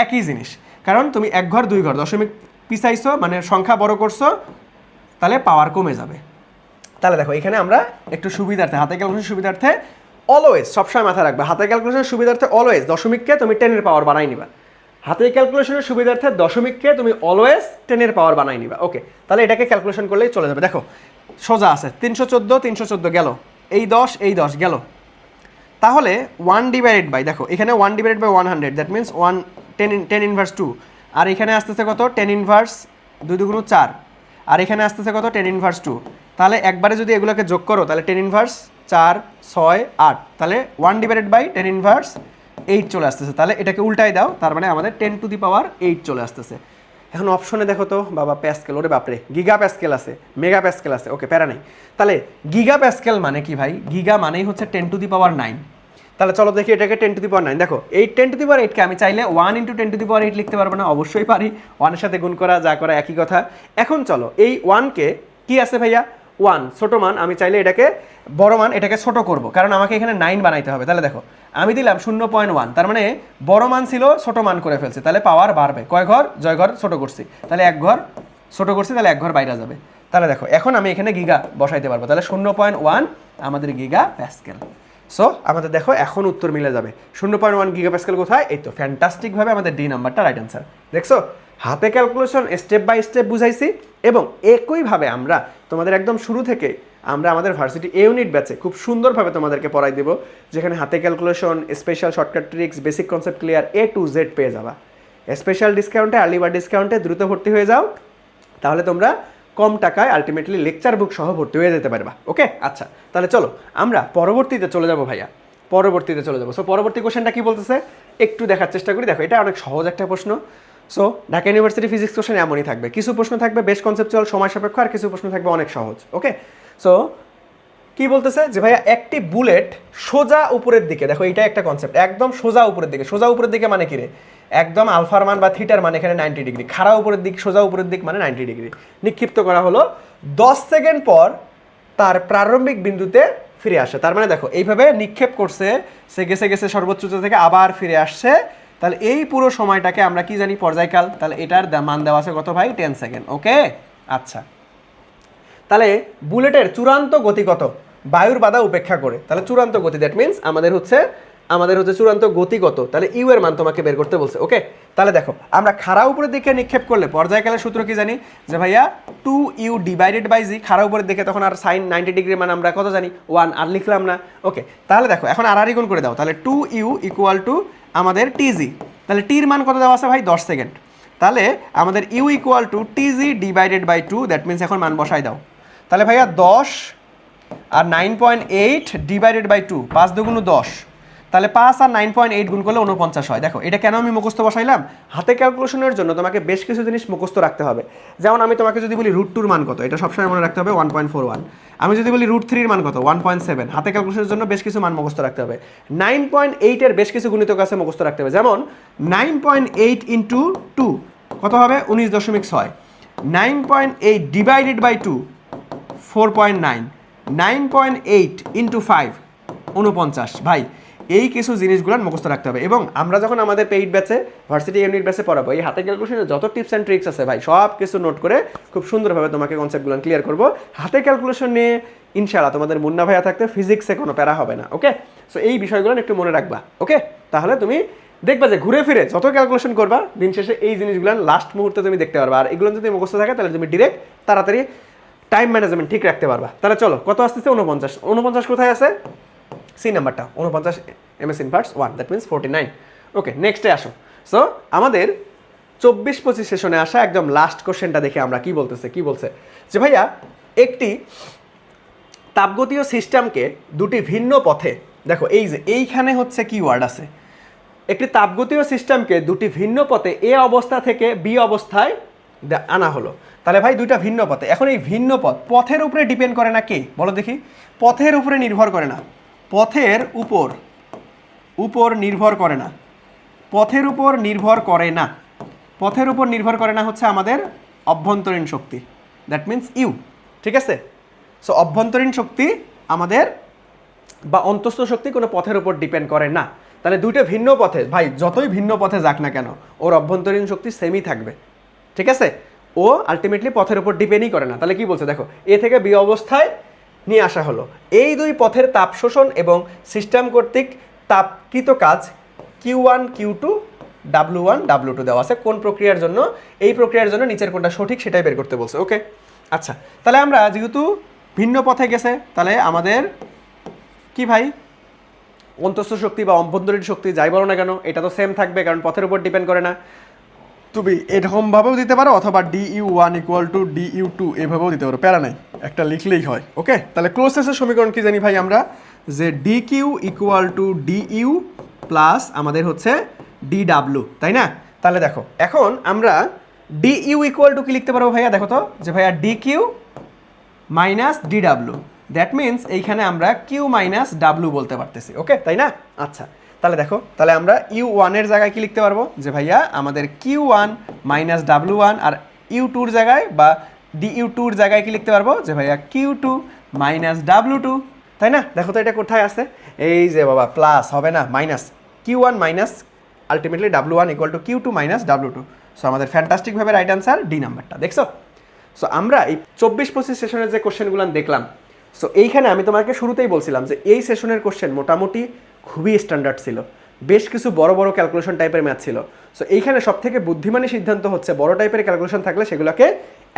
একই জিনিস, কারণ তুমি এক ঘর দুই ঘর দশমিক পিছাইছো মানে সংখ্যা বড় করছো, তাহলে পাওয়ার কমে যাবে। তাহলে দেখো এখানে আমরা একটু সুবিধার্থে, হাতে ক্যালকুলেশন সুবিধার্থে অলওয়েজ সবসময় মাথায় রাখবে, হাতে ক্যালকুলেশনের সুবিধার্থে অলওয়েজ দশমিককে তুমি 10 এর পাওয়ার বানাই নিবা। হাতে ক্যালকুলেশনের সুবিধার্থে দশমিককে তুমি অলওয়েজ 10 এর পাওয়ার বানাই নিবা। ওকে, তাহলে এটাকে ক্যালকুলেশন করলেই চলে যাবে। দেখো সোজা আছে 314 গেল, এই 10 গেল, তাহলে 1 ডিভাইডেড বাই, দেখো এখানে 1 divided by 100, that means 10 inverse 2, আর এখানে আসতেছে কত 10 ইনভার্স 2 দুগুণ 4, আর এখানে আসতেছে কত 10 ইনভার্স 2। তাহলে একবারে যদি এগুলোকে যোগ করো তাহলে 10 ইনভার্স 4 6 8, তাহলে 1 ডিভাইডেড বাই 10 ইনভার্স 8 চলে আসতেছে। তাহলে এটাকে উল্টাই দাও, তার মানে আমাদের 10 টু দি পাওয়ার 8 চলে আসতেছে। এখন অপশনে দেখো তো বাবা প্যাসকেল, ওরে বাপরে গিগা প্যাসকেল আছে, মেগা প্যাসকেল আছে। ওকে, প্যারা নেই। তাহলে গিগা প্যাসকেল মানে কি ভাই, গিগা মানেই হচ্ছে 10 টু দি পাওয়ার 9। তাহলে চলো দেখি এটাকে 10 টু দি পাওয়ার 9, দেখো এই 10 টু দি পাওয়ার 8কে আমি চাইলে 1 ইন্টু 10 টু দি পাওয়ার 8 লিখতে পারবো না, অবশ্যই পারি, 1 এর সাথে গুণ করা যা করা একই কথা। এখন চলো এই 1কে কি আছে ভাইয়া 1 ছোট মান, আমি চাইলে এটাকে বড় মান, এটাকে ছোট করব, কারণ আমাকে এখানে 9 বানাইতে হবে। তাহলে দেখো আমি দিলাম 0.1, তার মানে বড় মান ছিল ছোট মান করে ফেলছে, তাহলে পাওয়ার বাড়বে। কয় ঘর, জয় ঘর ছোট করছি, তাহলে এক ঘর ছোট করছি, তাহলে এক ঘর বাইরে যাবে। তাহলে দেখো এখন আমি এখানে গিগা বসাইতে পারবো, তাহলে 0.1 আমাদের গিগা প্যাসকেল। সো আমাদের দেখো এখন উত্তর মিলে যাবে। 0.1 গিগা প্যাসকেল কোথায়, এই তো ফ্যান্টাস্টিকভাবে আমাদের ডি নাম্বারটা রাইট অ্যান্সার। দেখছো হাতে ক্যালকুলেশন স্টেপ বাই স্টেপ বুঝাইছি, এবং একইভাবে আমরা তোমাদের একদম শুরু থেকে আমরা আমাদের ভার্সিটি এ ইউনিট ব্যাচে খুব সুন্দরভাবে তোমাদেরকে পড়াই দেবো, যেখানে হাতে calculation, special shortcut tricks, basic concept clear A to Z পেয়ে যাবা। স্পেশাল ডিসকাউন্টে, আর্লি বার্ড ডিসকাউন্টে দ্রুত ভর্তি হয়ে যাও, তাহলে তোমরা কম টাকায় আলটিমেটলি লেকচার বুক সহ ভর্তি হয়ে যেতে পারবা। ওকে, আচ্ছা তাহলে চলো আমরা পরবর্তীতে চলে যাবো ভাইয়া, পরবর্তীতে চলে যাবো। সো পরবর্তী কোশ্চেনটা কি বলতেছে একটু দেখার চেষ্টা করি। দেখো এটা অনেক সহজ একটা প্রশ্ন। So Dhaka university physics question এমনই থাকবে, কিছু প্রশ্ন থাকবে বেশ কনসেপচুয়াল সময় সাপেক্ষ, আর কিছু প্রশ্ন থাকবে অনেক সহজ। ওকে, সো কি বলতেছে যে ভাইয়া একটি বুলেট সোজা উপরের দিকে, দেখো এটা একটা কনসেপ্ট, একদম সোজা উপরের দিকে, সোজা উপরের দিকে মানে কি রে, একদম আলফার মান বা থিটার মান এখানে 90 ডিগ্রি, খাড়া উপরের দিক, সোজা উপরের দিক মানে 90 ডিগ্রি, নিক্ষিপ্ত করা হলো, 10 সেকেন্ড পর তার প্রারম্ভিক বিন্দুতে ফিরে আসে। তার মানে দেখো এইভাবে নিক্ষেপ করছে, সে গেছে গেছে সর্বোচ্চ উচ্চতা থেকে আবার ফিরে আসছে, তাহলে এই পুরো সময়টাকে আমরা কি জানি পর্যায়কাল। তাহলে এটার মান দেওয়া আছে কত ভাই 10 সেকেন্ড। ওকে, আচ্ছা তাহলে বুলেটের চূড়ান্ত গতি কত বায়ুর বাধা উপেক্ষা করে, তাহলে চূড়ান্ত গতি, দ্যাট মিনস আমাদের হচ্ছে চূড়ান্ত গতি কত, তাহলে ইউ এর মান তোমাকে বের করতে বলছে। ওকে, তাহলে দেখো আমরা খাড়া উপরের দিকে নিক্ষেপ করলে পর্যায়কালের সূত্র কি জানি যে ভাইয়া 2u ডিভাইডেড বাই জি, খাড়া উপরের দিকে তখন আর সাইন 90 ডিগ্রি মান আমরা কত জানি 1, আর লিখলাম না। ওকে, তাহলে দেখো এখন আর গুণ করে দাও, তাহলে 2u ইকুয়াল টু আমাদের টিজি, তাহলে টির মান কত দেওয়া আছে ভাই 10 সেকেন্ড, তাহলে আমাদের U equal to TG divided by 2, that means এখন মান বসাই দাও। তাহলে ভাইয়া 10 আর 9.8 ডিভাইডেড বাই 2, 5 দুগুণ 10, তাহলে 5 আর 9.8 গুণ করলে 49 হয়। দেখো এটা কেন আমি মুখস্থ বসাইলাম, হাতে ক্যালকুলেশনের জন্য তোমাকে বেশ কিছু জিনিস মুখস্থ রাখতে হবে। যেমন আমি তোমাকে যদি বলি √2 মান কত, এটা সবসময় মনে রাখতে হবে 1.41। আমি যদি বলি √3 এর মান কত 1.7, হাতে ক্যালকুলেশনের জন্য বেশ কিছু মান মুখস্থ রাখতে হবে। 9.8 এর বেশ কিছু গুণিতক আছে মুখস্থ রাখতে হবে, যেমন 9.8 ইন্টু 2 কত হবে 19.6, 9.8 ডিভাইডেড বাই 2 4.9, 9.8 ইন্টু 5 49। ভাই এই কিছু জিনিসগুলো মুখস্থ রাখতে হবে, এবং আমরা যখন আমাদের পেইড ব্যাচে ভার্সিটি ইউনিট ব্যাচে পড়াবো এই হাতে ক্যালকুলেশনের যত টিপস অ্যান্ড ট্রিক্স আছে ভাই সব কিছু নোট করে খুব সুন্দরভাবে তোমাকে কনসেপ্টগুলো ক্লিয়ার করবো। হাতে ক্যালকুলেশন নিয়ে ইনশাআল্লাহ তোমাদের মুন্না ভাইয়া থাকতে ফিজিক্সে কোনো প্যারা হবে না। ওকে, সো এই বিষয়গুলো একটু মনে রাখবা। ওকে, তাহলে তুমি দেখবা যে ঘুরে ফিরে যত ক্যালকুলেশন করবা দিন শেষে এই জিনিসগুলো লাস্ট মুহূর্তে তুমি দেখতে পারবা, আর এগুলো যদি মুখস্থ থাকে তাহলে তুমি ডিরেক্ট তাড়াতাড়ি টাইম ম্যানেজমেন্ট ঠিক রাখতে পারবা। তাহলে চলো কত আসতেছে 49, 49 কোথায় আছে, সি নাম্বারটা 49 এমএস ইনভার্স 1, দ্যাট মিনস 49। ওকে, নেক্সটে আসো। সো আমাদের 24-25 সেশনে আসা একদম লাস্ট কোশ্চেনটা দেখে আমরা কি বলতেছে, কি বলছে যে ভাইয়া একটি তাপগতীয় সিস্টেমকে দুটি ভিন্ন পথে, দেখো এই যে এইখানে হচ্ছে কি ওয়ার্ড আছে, একটি তাপগতীয় সিস্টেমকে দুটি ভিন্ন পথে এ অবস্থা থেকে বি অবস্থায় আনা হলো। তাহলে ভাই দুইটা ভিন্ন পথে, এখন এই ভিন্ন পথ পথের উপরে ডিপেন্ড করে না, কে বলো দেখি, পথের উপরে নির্ভর করে না, পথের উপর নির্ভর করে না, পথের উপর নির্ভর করে না, পথের উপর নির্ভর করে না হচ্ছে আমাদের অভ্যন্তরীণ শক্তি, দ্যাট মিনস ইউ। ঠিক আছে, সো অভ্যন্তরীণ শক্তি আমাদের বা অন্তঃস্থ শক্তি কোনো পথের উপর ডিপেন্ড করে না। তাহলে দুইটা ভিন্ন পথে, ভাই যতই ভিন্ন পথে যাক না কেন ওর অভ্যন্তরীণ শক্তি সেমই থাকবে। ঠিক আছে, ও আলটিমেটলি পথের উপর ডিপেন্ডই করে না। তাহলে কি বলছে দেখো, এ থেকে বি অবস্থায় নিয়ে আসা হলো, এই দুই পথের তাপ শোষণ এবং সিস্টেম কর্তৃক তাপকৃত কাজ Q1 Q2 W1 W2 দেওয়া আছে। কোন প্রক্রিয়ার জন্য, এই প্রক্রিয়ার জন্য নিচের কোনটা সঠিক সেটাই বের করতে বলছে। ওকে, আচ্ছা তাহলে আমরা যেহেতু ভিন্ন পথে গেছে তাহলে আমাদের কি ভাই অন্তঃস্থ শক্তি বা অভ্যন্তরীণ শক্তি যাই বলো না কেন এটা তো সেম থাকবে, কারণ পথের উপর ডিপেন্ড করে না। তুমি এরকমভাবেও দিতে পারো অথবা DU1 = DU2 এভাবেও দিতে পারো, প্যারা নাই, একটা লিখলেই হয়। ওকে, তাহলে ক্লোজনেসের সমীকরণ কি জানি ভাই আমরা, যে DQ = DU প্লাস আমাদের হচ্ছে DW, তাই না? তাহলে দেখো এখন আমরা DU = কি লিখতে পারবো ভাইয়া, দেখো তো যে ভাইয়া DQ minus DW, that means এইখানে আমরা Q মাইনাস W বলতে পারতেছি। ওকে, তাই না? আচ্ছা তাহলে দেখো, তাহলে আমরা U1 এর জায়গায় কি লিখতে পারবো, যে ভাইয়া আমাদের Q1 মাইনাস W1, আর U2 জায়গায় বা DU2 জায়গায় কি লিখতে পারবো, যে ভাইয়া Q2 মাইনাস W2, তাই না? দেখো তো এটা কোথায় আছে, এই যে বাবা প্লাস হবে না, minus Q1 minus ultimately W1 = Q2 minus W2। So আমাদের ফ্যান্টাস্টিকভাবে রাইট অ্যান্সার ডি নাম্বারটা, দেখছো? সো আমরা এই 24-25 সেশনের যে কোশ্চেনগুলো দেখলাম, সো এইখানে আমি তোমাকে শুরুতেই বলছিলাম যে এই সেশনের কোশ্চেন মোটামুটি খুবই স্ট্যান্ডার্ড ছিল, বেশ কিছু বড় বড় ক্যালকুলেশন টাইপের ম্যাথ ছিল। সো এইখানে সব থেকে বুদ্ধিমানী সিদ্ধান্ত হচ্ছে বড় টাইপের ক্যালকুলেশন থাকলে সেগুলোকে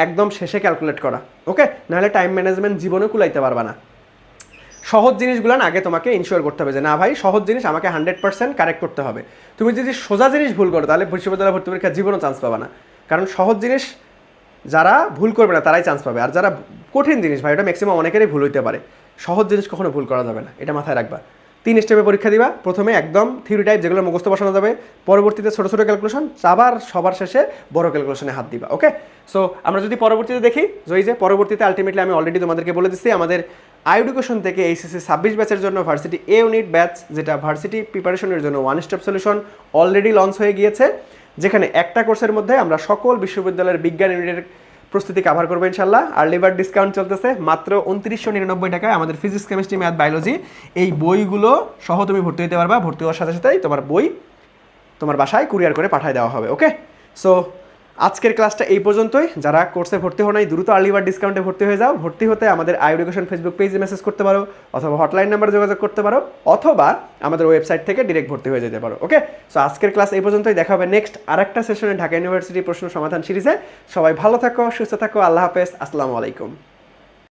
একদম শেষে ক্যালকুলেট করা। ওকে, নাহলে টাইম ম্যানেজমেন্ট জীবনে কুলাইতে পারবা না। সহজ জিনিসগুলো আগে তোমাকে ইনশিওর করতে হবে যে না ভাই সহজ জিনিস আমাকে 100% কারেক্ট করতে হবে। তুমি যদি সোজা জিনিস ভুল করো তাহলে বিশ্ববিদ্যালয় ভর্তি পরীক্ষার জীবনও চান্স পাবা না, কারণ সহজ জিনিস যারা ভুল করবে না তারাই চান্স পাবে, আর যারা কঠিন জিনিস ভাই ওটা ম্যাক্সিমাম অনেকেরই ভুল হইতে পারে, সহজ জিনিস কখনো ভুল করা যাবে না, এটা মাথায় রাখবা। 3 স্টেপে পরীক্ষা দিবা, প্রথমে একদম থিওরি টাইপ যেগুলো মুখস্থ বসানো যাবে, পরবর্তীতে ছোটো ছোটো ক্যালকুলেশন, আবার সবার শেষে বড় ক্যালকুলেশনে হাত দিবা। ওকে, সো আমরা যদি পরবর্তীতে দেখি যে পরবর্তীতে আলটিমেটলি আমি অলরেডি তোমাদেরকে বলে দিচ্ছি আমাদের আইএডুকেশন থেকে এইচএসসি 26 ব্যাচের জন্য ভার্সিটি এ ইউনিট ব্যাচ, যেটা ভার্সিটি প্রিপারেশনের জন্য one step solution already launch হয়ে গিয়েছে, যেখানে একটা কোর্সের মধ্যে আমরা সকল বিশ্ববিদ্যালয়ের বিজ্ঞান ইউনিটের প্রস্তুতি কাভার করবো ইনশাল্লাহ। আর্লি বার্ড ডিসকাউন্ট চলতেছে, মাত্র 2999 টাকায় আমাদের ফিজিক্স, কেমিস্ট্রি, ম্যাথ, বায়োলজি এই বইগুলো সহ তুমি ভর্তি হতে পারবা। ভর্তি হওয়ার সাথে সাথেই তোমার বই তোমার বাসায় কুরিয়ার করে পাঠিয়ে দেওয়া হবে। ওকে, সো আজকের ক্লাসটা এই পর্যন্তই। যারা কোর্সে ভর্তি হো নাই দ্রুত আর্লি বার্ড ডিসকাউন্টে ভর্তি হয়ে যাও। ভর্তি হতে আমাদের আইএডুকেশন ফেসবুক পেজে মেসেজ করতে পারো, অথবা হটলাইন নাম্বারে যোগাযোগ করতে পারো, অথবা আমাদের ওয়েবসাইট থেকে ডিরেক্ট ভর্তি হয়ে যেতে পারো। ওকে, সো আজকের ক্লাস এই পর্যন্তই, দেখা হবে নেক্সট আরেকটা সেশনে ঢাকা ইউনিভার্সিটি প্রশ্ন সমাধান সিরিজে। সবাই ভালো থাকো, সুস্থ থাকো, আল্লাহ হাফেজ, আসসালামু আলাইকুম।